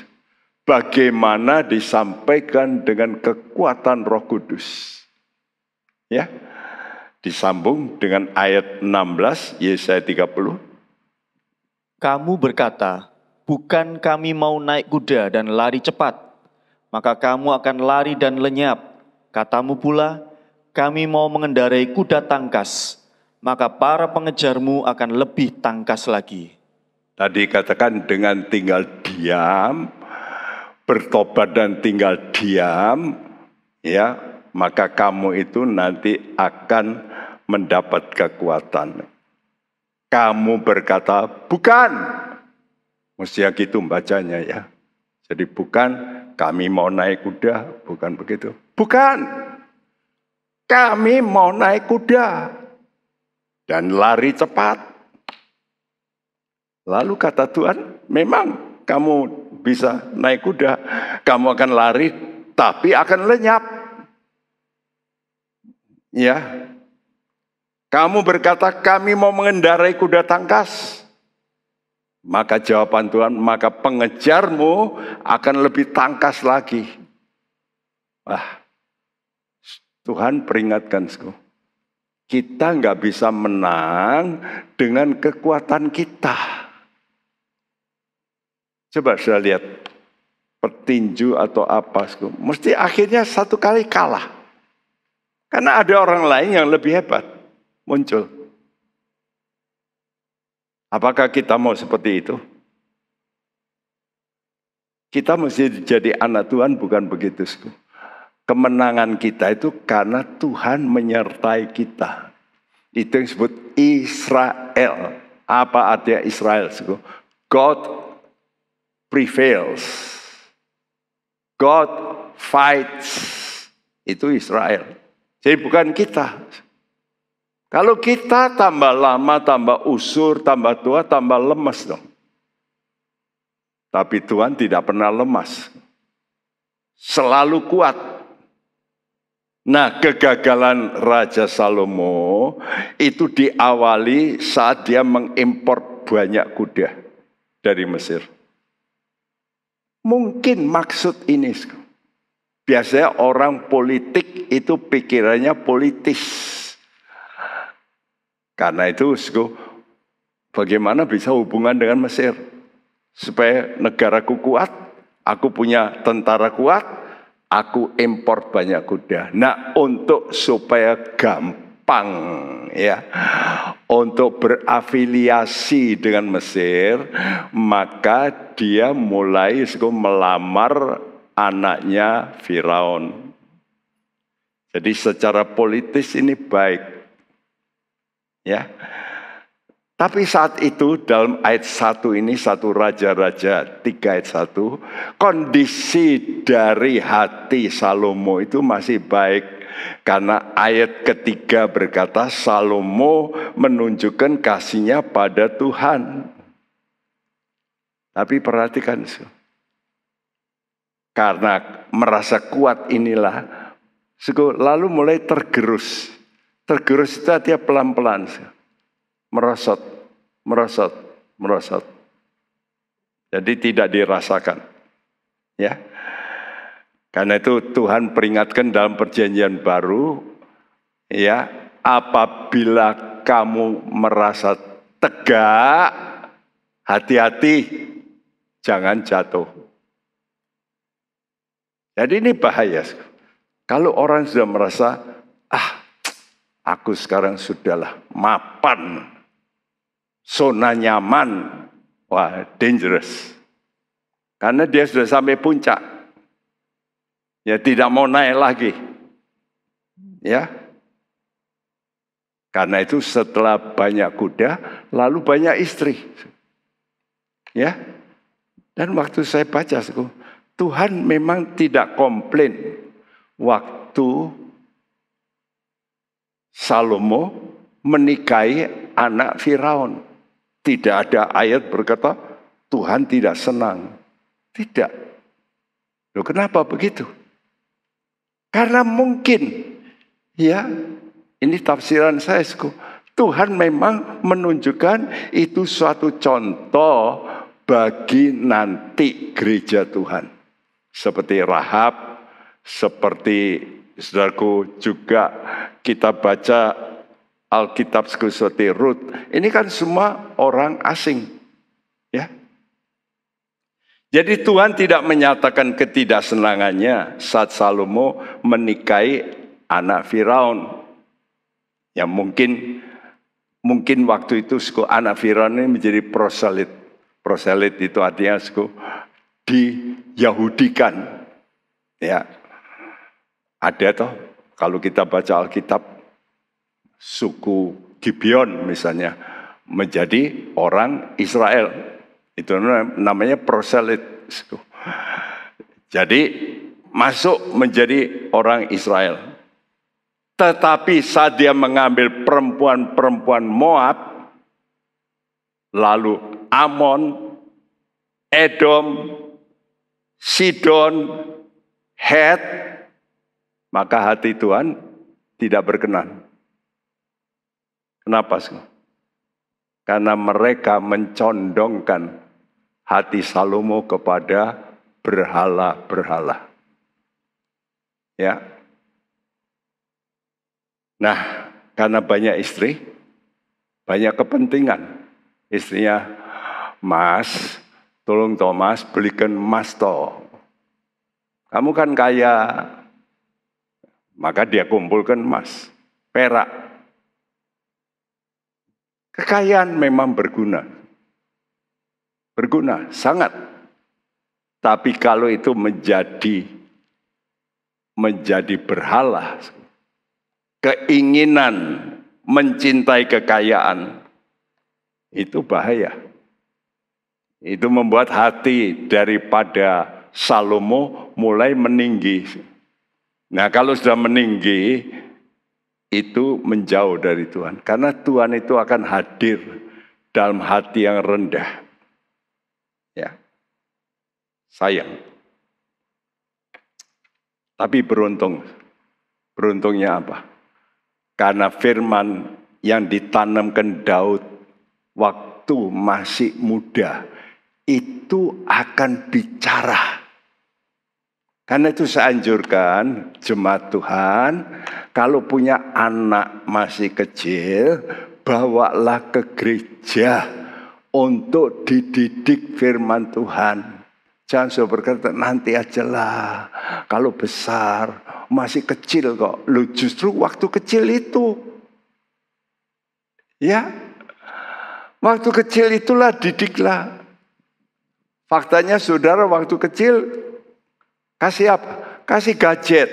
bagaimana disampaikan dengan kekuatan Roh Kudus. Ya. Disambung dengan ayat 16 Yesaya 30. Kamu berkata, bukan kami mau naik kuda dan lari cepat, maka kamu akan lari dan lenyap. Katamu pula, kami mau mengendarai kuda tangkas, maka para pengejarmu akan lebih tangkas lagi. Tadi katakan dengan tinggal diam, bertobat dan tinggal diam, ya, maka kamu itu nanti akan mendapat kekuatan. Kamu berkata, bukan. Mesti gitu bacanya ya. Jadi bukan kami mau naik kuda, bukan begitu. Bukan. Kami mau naik kuda dan lari cepat. Lalu kata Tuhan, memang kamu bisa naik kuda, kamu akan lari, tapi akan lenyap. Ya, kamu berkata kami mau mengendarai kuda tangkas. Maka jawaban Tuhan, maka pengejarmu akan lebih tangkas lagi. Wah, Tuhan peringatkan, kita nggak bisa menang dengan kekuatan kita. Coba saya lihat petinju atau apa, mesti akhirnya satu kali kalah. Karena ada orang lain yang lebih hebat muncul. Apakah kita mau seperti itu? Kita mesti jadi anak Tuhan bukan begitu. kemenangan kita itu karena Tuhan menyertai kita. Itu yang disebut Israel. Apa artinya Israel? God prevails. God fights. Itu Israel. Jadi bukan kita. Kalau kita tambah lama, tambah usur, tambah tua, tambah lemas dong. Tapi Tuhan tidak pernah lemas. Selalu kuat. Nah, kegagalan Raja Salomo itu diawali saat dia mengimpor banyak kuda dari Mesir. Mungkin maksud ini. Biasanya orang politik itu pikirannya politis. Karena itu, bagaimana bisa hubungan dengan Mesir? Supaya negaraku kuat, aku punya tentara kuat, aku impor banyak kuda. Nah, untuk supaya gampang ya, untuk berafiliasi dengan Mesir, maka dia mulai melamar anaknya Firaun. Jadi secara politis ini baik. Ya. Tapi saat itu dalam ayat 1 ini, 1 Raja-Raja 3 ayat 1, kondisi dari hati Salomo itu masih baik. Karena ayat ketiga berkata Salomo menunjukkan kasihnya pada Tuhan. Tapi perhatikan, karena merasa kuat inilah, lalu mulai tergerus. Tergerus itu artinya pelan-pelan. Merosot, merosot, merosot. Jadi tidak dirasakan. Ya. Karena itu Tuhan peringatkan dalam perjanjian baru, ya, apabila kamu merasa tegak, hati-hati, jangan jatuh. Jadi ini bahaya. Kalau orang sudah merasa, aku sekarang sudahlah mapan, zona nyaman, wah dangerous. Karena dia sudah sampai puncak, ya tidak mau naik lagi, ya. Karena itu setelah banyak kuda, lalu banyak istri, ya. Dan waktu saya baca, Tuhan memang tidak komplain waktu Salomo menikahi anak Firaun. Tidak ada ayat berkata Tuhan tidak senang. Tidak. Loh, kenapa begitu? Karena mungkin, ya, ini tafsiran saya, Tuhan memang menunjukkan itu suatu contoh bagi nanti gereja Tuhan. Seperti Rahab, seperti saudaraku juga kita baca Alkitab seperti Rut. Ini kan semua orang asing. Ya. Jadi Tuhan tidak menyatakan ketidaksenangannya saat Salomo menikahi anak Firaun. Ya mungkin waktu itu anak Firaun ini menjadi proselit. Proselit itu artinya diyahudikan. Ya. Ada toh, kalau kita baca Alkitab, suku Gibeon misalnya, menjadi orang Israel. Itu namanya proselit. Jadi, masuk menjadi orang Israel. Tetapi saat dia mengambil perempuan-perempuan Moab, lalu Amon, Edom, Sidon, Het, maka hati Tuhan tidak berkenan. Kenapa? Karena mereka mencondongkan hati Salomo kepada berhala-berhala. Ya. Nah, karena banyak istri, banyak kepentingan. Istrinya, Mas, tolong Thomas belikan emas toh. Kamu kan kaya. Maka dia kumpulkan emas, perak. Kekayaan memang berguna. Berguna, sangat. Tapi kalau itu menjadi menjadi berhala, keinginan mencintai kekayaan, itu bahaya. Itu membuat hati daripada Salomo mulai meninggi. Nah, kalau sudah meninggi, itu menjauh dari Tuhan. Karena Tuhan itu akan hadir dalam hati yang rendah. Ya, sayang. Tapi beruntung. Beruntungnya apa? Karena firman yang ditanamkan Daud waktu masih muda, itu akan bicara. Karena itu saya anjurkan jemaat Tuhan, kalau punya anak masih kecil, bawalah ke gereja untuk dididik firman Tuhan. Jangan sudah berkata, nanti ajalah, kalau besar, masih kecil kok. Lu justru waktu kecil itu. Ya, waktu kecil itulah didiklah. Faktanya saudara waktu kecil kasih apa? Kasih gadget.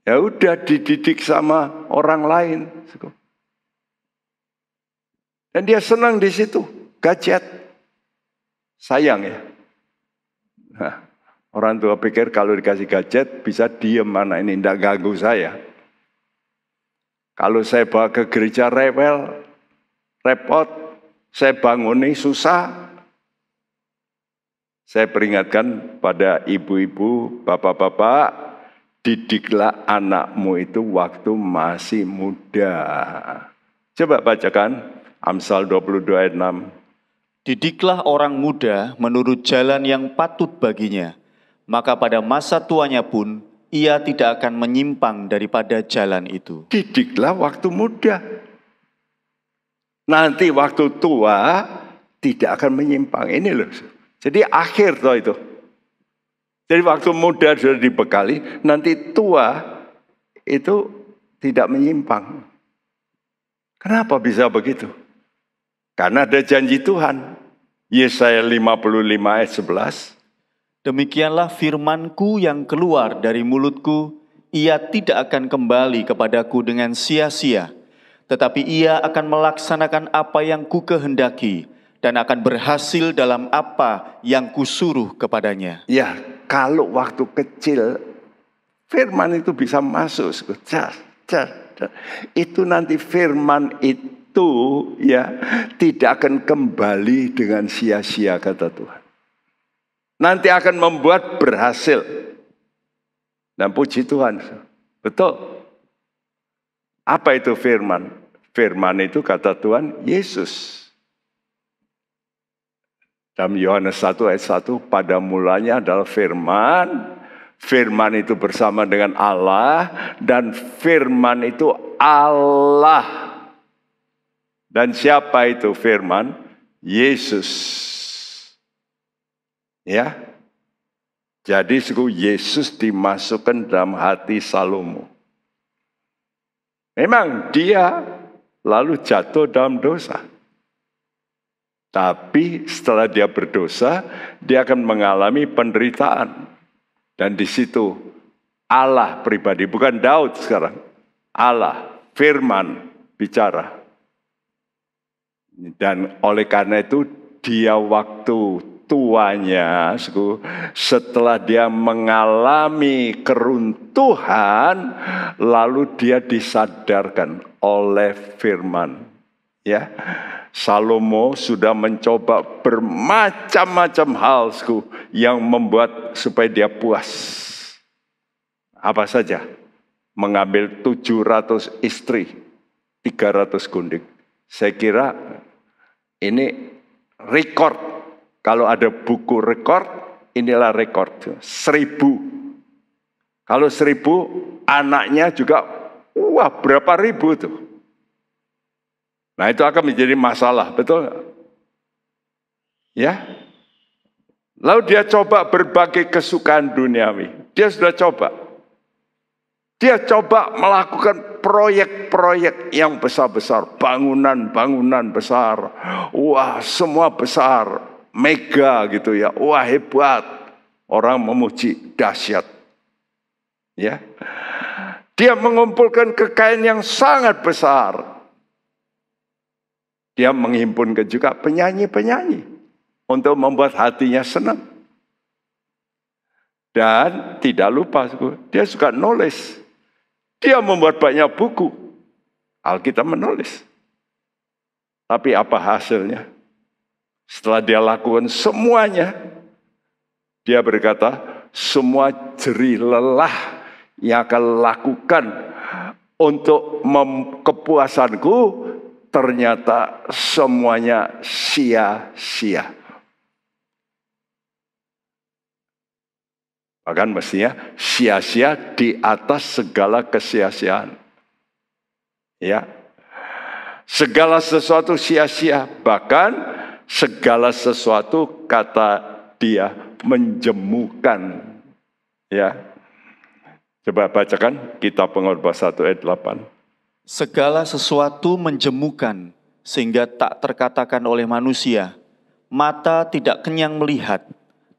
Ya udah dididik sama orang lain. Dan dia senang di situ, gadget. Sayang ya. Nah, orang tua pikir kalau dikasih gadget bisa diem, mana ini tidak ganggu saya. Kalau saya bawa ke gereja repot, saya banguni susah. Saya peringatkan pada ibu-ibu, bapak-bapak, didiklah anakmu itu waktu masih muda. Coba bacakan Amsal 22 ayat 6. Didiklah orang muda menurut jalan yang patut baginya, maka pada masa tuanya pun ia tidak akan menyimpang daripada jalan itu. Didiklah waktu muda. Nanti waktu tua tidak akan menyimpang. Ini loh. Jadi akhir toh itu. Jadi waktu muda sudah dibekali, nanti tua itu tidak menyimpang. Kenapa bisa begitu? Karena ada janji Tuhan. Yesaya 55 ayat 11. Demikianlah firmanku yang keluar dari mulutku, ia tidak akan kembali kepadaku dengan sia-sia, tetapi ia akan melaksanakan apa yang kukehendaki, dan akan berhasil dalam apa yang kusuruh kepadanya. Ya, kalau waktu kecil, firman itu bisa masuk. Itu nanti firman itu ya tidak akan kembali dengan sia-sia, kata Tuhan. Nanti akan membuat berhasil. Dan puji Tuhan. Betul. Apa itu firman? Firman itu kata Tuhan, Yesus. Dalam Yohanes 1 ayat 1, pada mulanya adalah firman. Firman itu bersama dengan Allah. Dan firman itu Allah. Dan siapa itu firman? Yesus. Ya. Jadi Yesus dimasukkan dalam hati Salomo. Memang dia lalu jatuh dalam dosa. Tapi setelah dia berdosa, dia akan mengalami penderitaan. Dan di situ Allah pribadi, bukan Daud sekarang. Allah, firman, bicara. Dan oleh karena itu, dia waktu tuanya, setelah dia mengalami keruntuhan, lalu dia disadarkan oleh firman. Ya, Salomo sudah mencoba bermacam-macam hal yang membuat supaya dia puas. Apa saja? Mengambil 700 istri, 300 gundik. Saya kira ini rekor. Kalau ada buku rekor, inilah rekor. 1000. Kalau 1000, anaknya juga, wah berapa ribu tuh. Nah itu akan menjadi masalah, betul nggak? Ya. Lalu dia coba berbagai kesukaan duniawi. Dia sudah coba. Dia coba melakukan proyek-proyek yang besar-besar. Bangunan-bangunan besar. Wah semua besar. Mega gitu ya. Wah hebat. Orang memuji, dahsyat. Ya. Dia mengumpulkan kekayaan yang sangat besar. Dia menghimpunkan juga penyanyi-penyanyi untuk membuat hatinya senang. Dan tidak lupa, dia suka nulis. Dia membuat banyak buku. Alkitab menulis. Tapi apa hasilnya? Setelah dia lakukan semuanya, dia berkata, semua jerih lelah yang akan lakukan untuk kepuasanku, ternyata semuanya sia-sia. Bahkan mestinya sia-sia di atas segala kesia-siaan. Ya. Segala sesuatu sia-sia, bahkan segala sesuatu kata dia menjemukan. Ya. Coba bacakan Kitab Pengkhotbah 1 ayat 8. Segala sesuatu menjemukan sehingga tak terkatakan oleh manusia. Mata tidak kenyang melihat,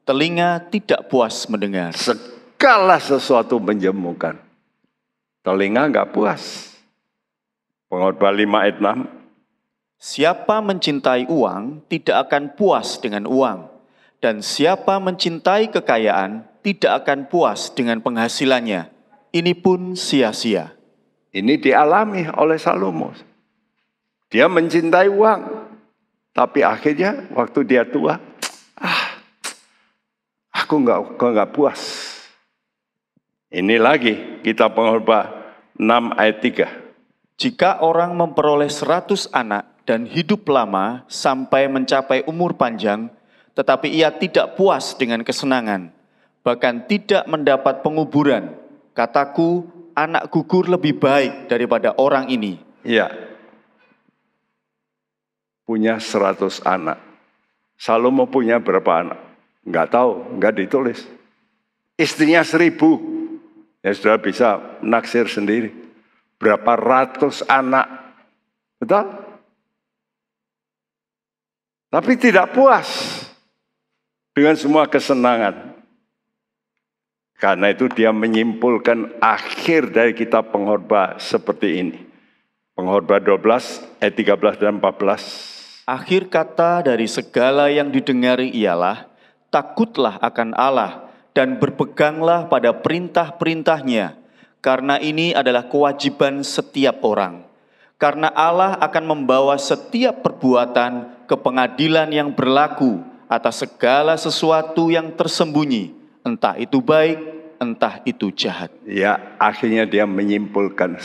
telinga tidak puas mendengar. Segala sesuatu menjemukan. Telinga enggak puas. Pengkhotbah 5 ayat 6. Siapa mencintai uang tidak akan puas dengan uang. Dan siapa mencintai kekayaan tidak akan puas dengan penghasilannya. Ini pun sia-sia. Ini dialami oleh Salomo. Dia mencintai uang. Tapi akhirnya waktu dia tua, aku enggak puas. Ini lagi Kitab Pengkhotbah 6 ayat 3. Jika orang memperoleh 100 anak dan hidup lama sampai mencapai umur panjang, tetapi ia tidak puas dengan kesenangan, bahkan tidak mendapat penguburan, kataku, anak gugur lebih baik daripada orang ini. Ya, punya 100 anak. Salomo punya berapa anak? Enggak tahu, enggak ditulis. Istrinya 1000. Ya sudah bisa naksir sendiri. Berapa ratus anak. Betul? Tapi tidak puas dengan semua kesenangan. Karena itu dia menyimpulkan akhir dari Kitab Pengkhotbah seperti ini. Pengkhotbah 12 ayat 13 dan 14. Akhir kata dari segala yang didengari ialah, takutlah akan Allah dan berpeganglah pada perintah-perintahnya, karena ini adalah kewajiban setiap orang. Karena Allah akan membawa setiap perbuatan ke pengadilan yang berlaku atas segala sesuatu yang tersembunyi, entah itu baik, entah itu jahat. Ya, akhirnya dia menyimpulkan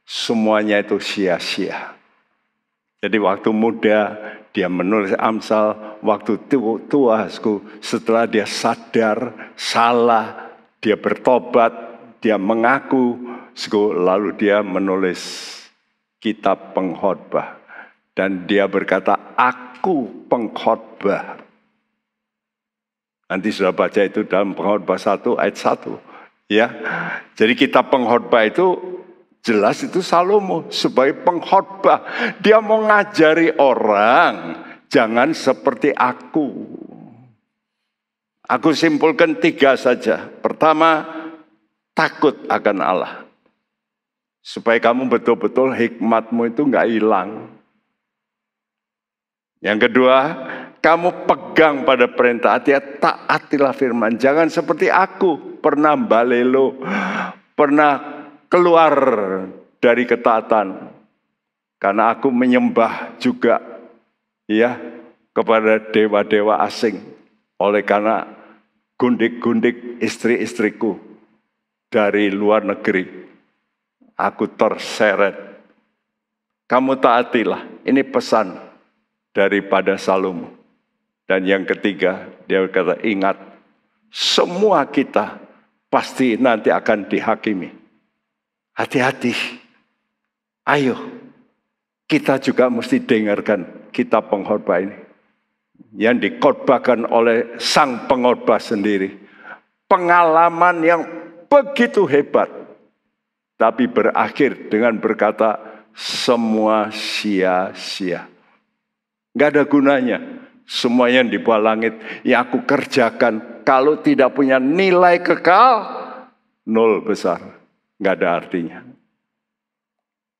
semuanya itu sia-sia. Jadi waktu muda dia menulis Amsal, waktu tua setelah dia sadar salah, dia bertobat, dia mengaku, lalu dia menulis Kitab Pengkhotbah. Dan dia berkata, aku pengkhotbah. Nanti sudah baca itu dalam Pengkhotbah 1 ayat 1. Ya, jadi Kitab Pengkhotbah itu jelas itu Salomo sebagai pengkhotbah. Dia mau ngajari orang, jangan seperti aku. Aku simpulkan 3 saja. Pertama, takut akan Allah. Supaya kamu betul-betul hikmatmu itu enggak hilang. Yang kedua, kamu pegang pada perintah, taatilah firman. Jangan seperti aku, pernah balelo, pernah keluar dari ketaatan. Karena aku menyembah juga ya kepada dewa-dewa asing. Oleh karena gundik-gundik istri-istriku dari luar negeri, aku terseret. Kamu taatilah. Ini pesan daripada Salomo. Dan yang ketiga, dia berkata, ingat, semua kita pasti nanti akan dihakimi. Hati-hati. Ayo, kita juga mesti dengarkan Kitab Pengkhotbah ini. Yang dikhotbahkan oleh sang pengkhotbah sendiri. Pengalaman yang begitu hebat. Tapi berakhir dengan berkata, semua sia-sia. Gak ada gunanya. Semua yang di bawah langit yang aku kerjakan, kalau tidak punya nilai kekal, nol besar, nggak ada artinya.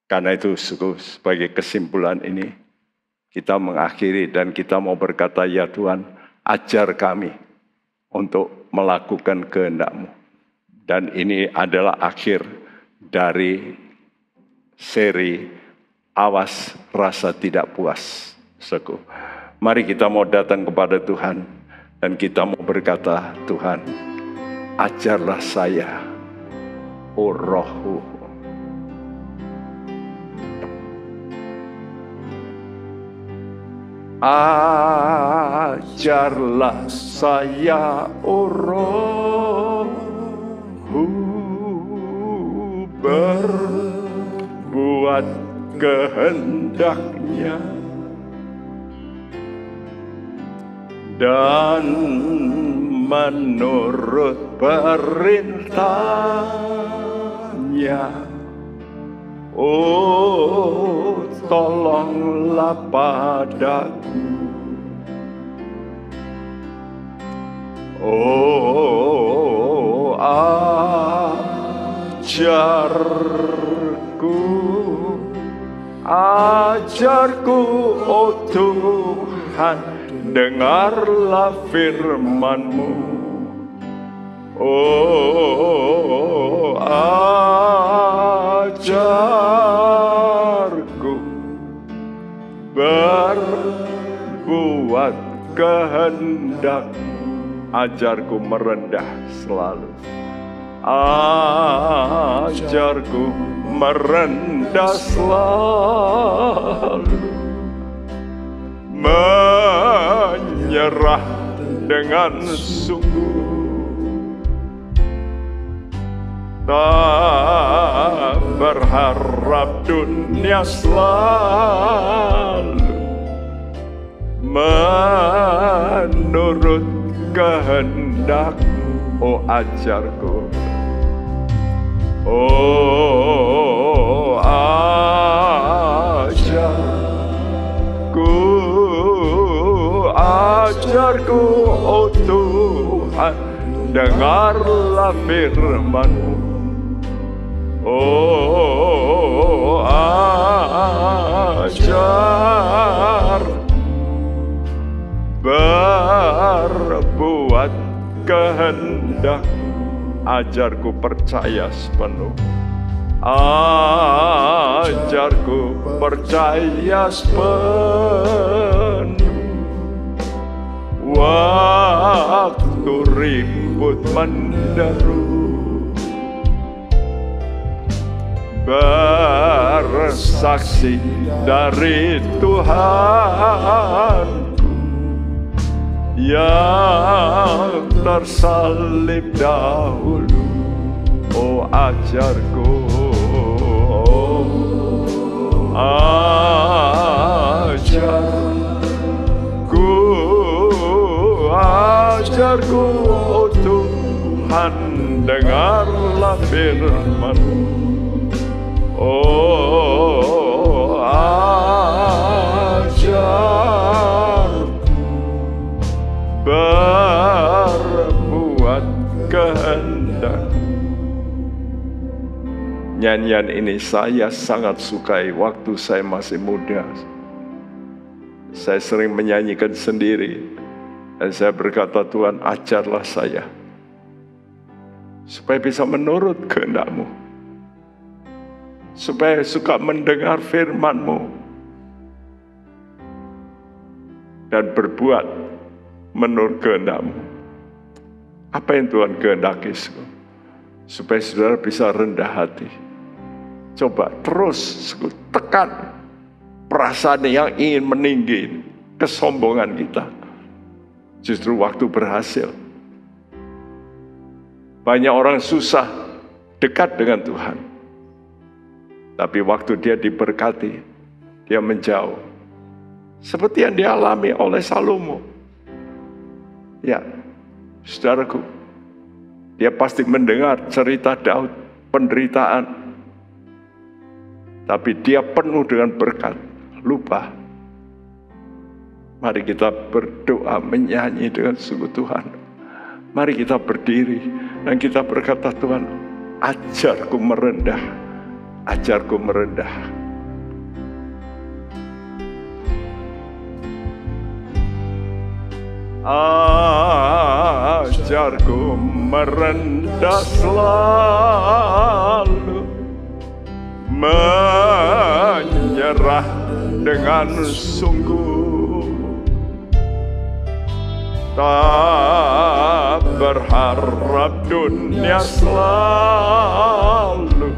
Karena itu sebagai kesimpulan ini, kita mengakhiri dan kita mau berkata, ya Tuhan, ajar kami untuk melakukan kehendak-Mu. Dan ini adalah akhir dari seri Awas Rasa Tidak Puas. Mari kita mau datang kepada Tuhan dan kita mau berkata, Tuhan, ajarlah saya, oh Roh-Mu. Ajarlah saya, oh Roh-Mu, berbuat kehendak-Nya dan menurut perintah-Nya. Oh, tolonglah padaku. Oh, ajarku, oh Tuhan, dengarlah firman-Mu. Oh, ajarku berbuat kehendak, ajarku merendah selalu. Ajarku merendah selalu, menyerah dengan sungguh, tak berharap dunia selalu, menurut kehendak-Mu, oh ajarku. Oh, ajarku, oh Tuhan, dengarlah firman-Mu. Oh, ajar, berbuat kehendak, ajarku percaya sepenuh. Ajarku percaya sepenuh. Waktu ribut menderu, bersaksi dari Tuhanku yang tersalib dahulu. Oh ajarku, ajarku, oh Tuhan, dengarlah firman-Mu. Oh, ajarku berbuat kehendak. Nyanyian ini saya sangat sukai waktu saya masih muda. Saya sering menyanyikan sendiri. Dan saya berkata, Tuhan ajarlah saya supaya bisa menurut kehendak-Mu, supaya suka mendengar firman-Mu dan berbuat menurut kehendak-Mu. Apa yang Tuhan kehendaki? Supaya saudara bisa rendah hati. Coba terus tekan perasaan yang ingin meninggi, kesombongan kita. Justru waktu berhasil. Banyak orang susah dekat dengan Tuhan. Tapi waktu dia diberkati, dia menjauh. Seperti yang dialami oleh Salomo. Ya, saudaraku, dia pasti mendengar cerita Daud, penderitaan. Tapi dia penuh dengan berkat, lupa. Mari kita berdoa, menyanyi dengan sungguh Tuhan. Mari kita berdiri dan kita berkata, Tuhan, ajarku merendah, ajarku merendah. Ajarku merendah selalu, menyerah dengan sungguh, tak berharap dunia selalu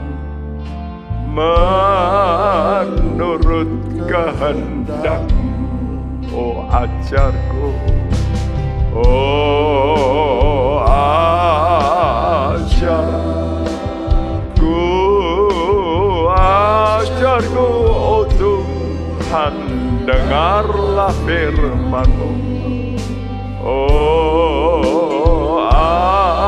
menurut kehendak. Oh ajarku, oh ajarku, oh Tuhan, dengarlah firman-Mu. Oh ajarku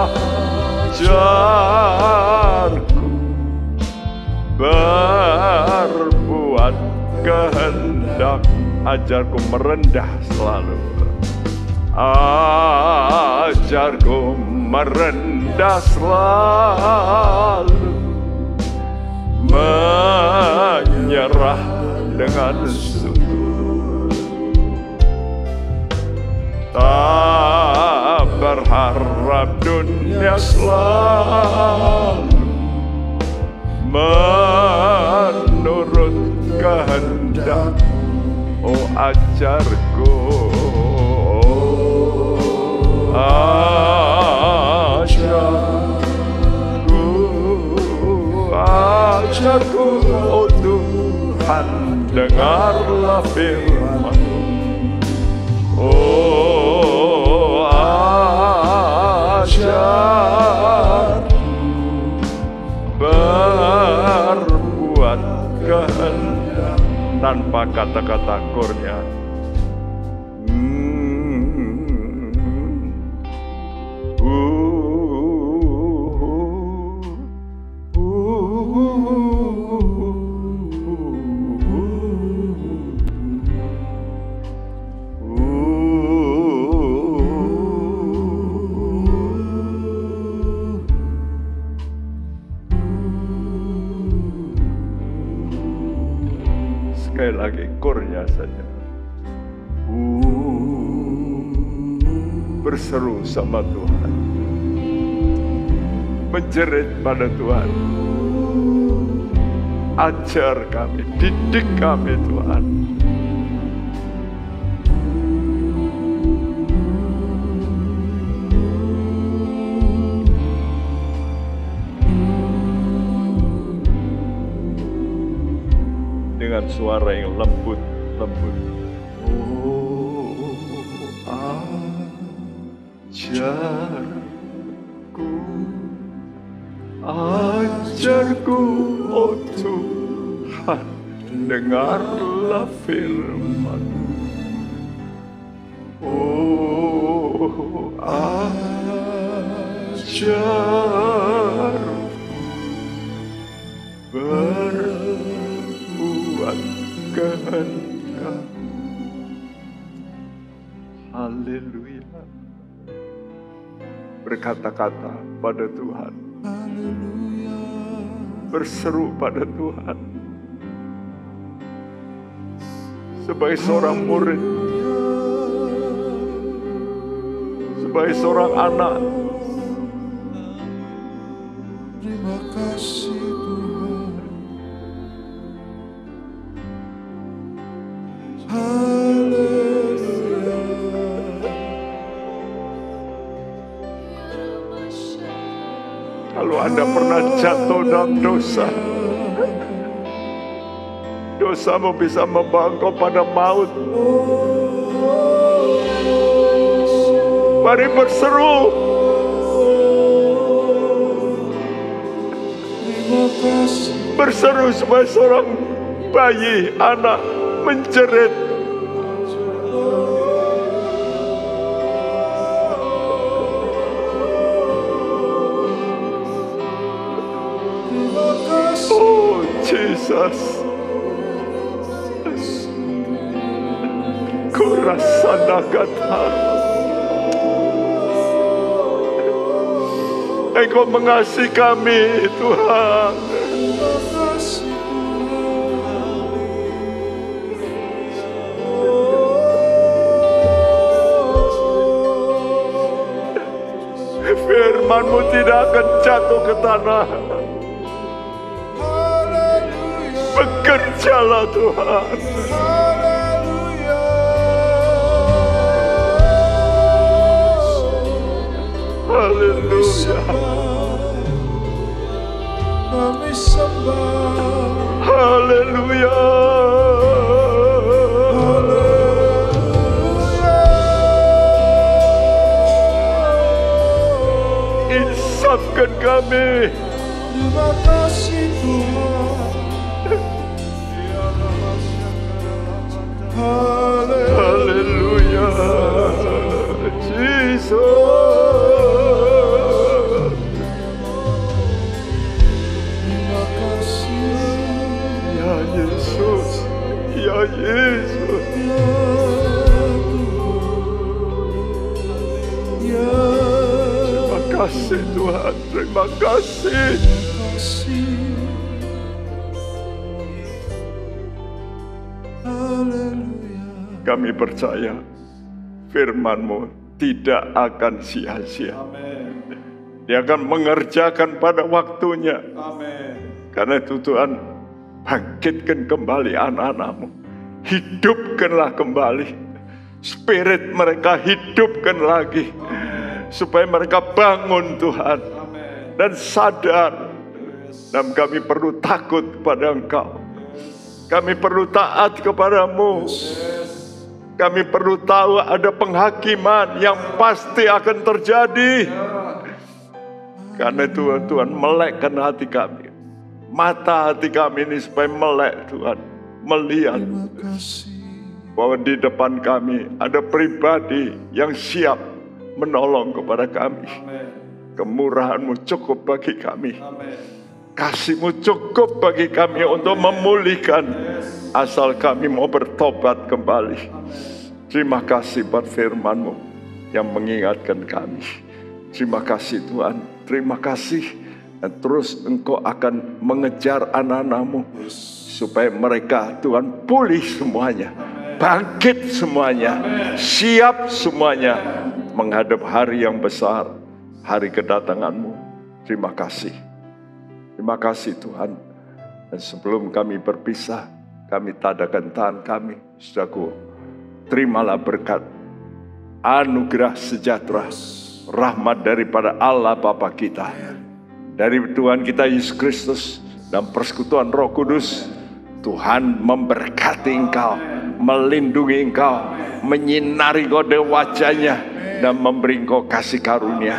berbuat kehendak, ajarku merendah selalu. Ajarku merendah selalu, menyerah dengan sungguh, tak berharap dunia selalu menurut kehendak. Oh ajarku, ajarku, oh Tuhan, dengarlah firman-Mu. Oh ajar berbuat kehendak tanpa kata-kata kurnia. Sekali lagi kurnya saja. Berseru sama Tuhan, menjerit pada Tuhan. Ajar kami, didik kami Tuhan. Dengan suara yang lembut-lembut. Oh, ajarku, oh Tuhan, dengarlah firman. Oh, ajar berbuat kehendak. Haleluya. Berkata-kata pada Tuhan, berseru pada Tuhan. Sebagai seorang murid, sebagai seorang anak, Terima kasih Tuhan. Haleluya. kalau Anda pernah jatuh dalam dosa, dosamu bisa membawa engkau pada maut. Mari berseru. Berseru sebagai seorang bayi, anak, menjerit. Oh Jesus, kurasa kata. Engkau mengasihi kami, Tuhan. Firman-Mu tidak akan jatuh ke tanah. Bekerjalah Tuhan. Haleluya. Kami sembah. Haleluya. Insafkan kami. Terima kasih Tuhan. Haleluya. Jesus. Terima kasih. Ya Yesus. Ya Yesus. Terima kasih Tuhan. Terima kasih. Kami percaya firman-Mu tidak akan sia-sia. Dia akan mengerjakan pada waktunya. Karena itu Tuhan, bangkitkan kembali anak-anak-Mu. Hidupkanlah kembali. Spirit mereka hidupkan lagi. Supaya mereka bangun Tuhan. Dan sadar. Dan kami perlu takut kepada Engkau. Kami perlu taat kepadamu. Kami perlu tahu ada penghakiman yang pasti akan terjadi. Karena itu Tuhan melekkan hati kami. Mata hati kami ini supaya melek Tuhan. Melihat bahwa di depan kami ada pribadi yang siap menolong kepada kami. Kemurahan-Mu cukup bagi kami. Kasih-Mu cukup bagi kami untuk memulihkan. Asal kami mau bertobat kembali. Terima kasih buat firman-Mu yang mengingatkan kami. Terima kasih Tuhan. Terima kasih. Dan terus Engkau akan mengejar anak-anak-Mu. Supaya mereka Tuhan pulih semuanya. Bangkit semuanya. Siap semuanya. Menghadap hari yang besar. Hari kedatangan-Mu. Terima kasih. Terima kasih Tuhan. Dan sebelum kami berpisah, kami tadakan tangan kami. Saudaraku, terimalah berkat, anugerah sejahtera, rahmat daripada Allah Bapa kita, dari Tuhan kita Yesus Kristus, dan persekutuan Roh Kudus. Tuhan memberkati engkau, melindungi engkau, menyinari kode wajahnya, dan memberi engkau kasih karunia,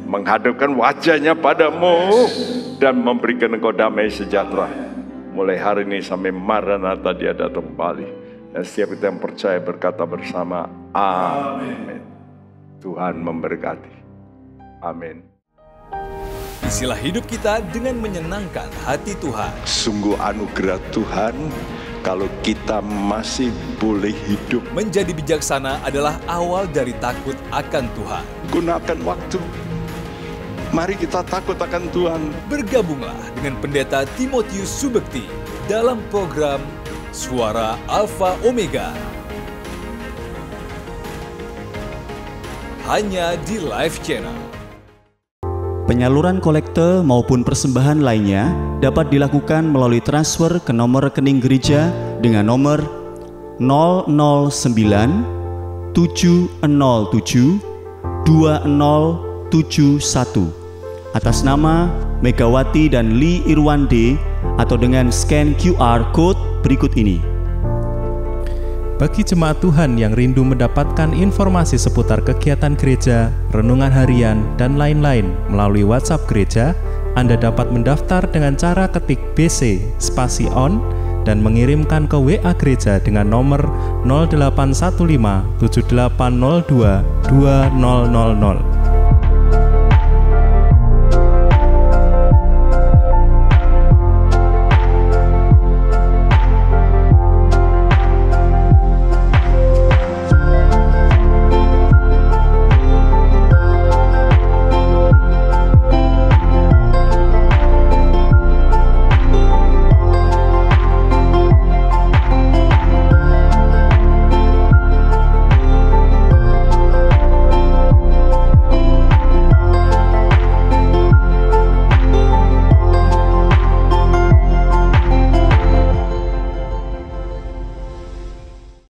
menghadapkan wajahnya padamu, dan memberikan engkau damai sejahtera. Mulai hari ini sampai Maranatha Dia datang kembali. Dan setiap kita yang percaya berkata bersama, amin. Tuhan memberkati. Amin. Isilah hidup kita dengan menyenangkan hati Tuhan. Sungguh anugerah Tuhan kalau kita masih boleh hidup. Menjadi bijaksana adalah awal dari takut akan Tuhan. Gunakan waktu. Mari kita takut akan Tuhan. Bergabunglah dengan Pendeta Timotius Subekti dalam program Suara Alfa Omega. Hanya di Live Channel. Penyaluran kolekte maupun persembahan lainnya dapat dilakukan melalui transfer ke nomor rekening gereja dengan nomor 009 707 2071 atas nama Megawati dan Lee Irwande atau dengan scan QR Code berikut ini. Bagi jemaat Tuhan yang rindu mendapatkan informasi seputar kegiatan gereja, renungan harian, dan lain-lain melalui WhatsApp gereja, Anda dapat mendaftar dengan cara ketik BC spasi on dan mengirimkan ke WA gereja dengan nomor 0815 7802 2000.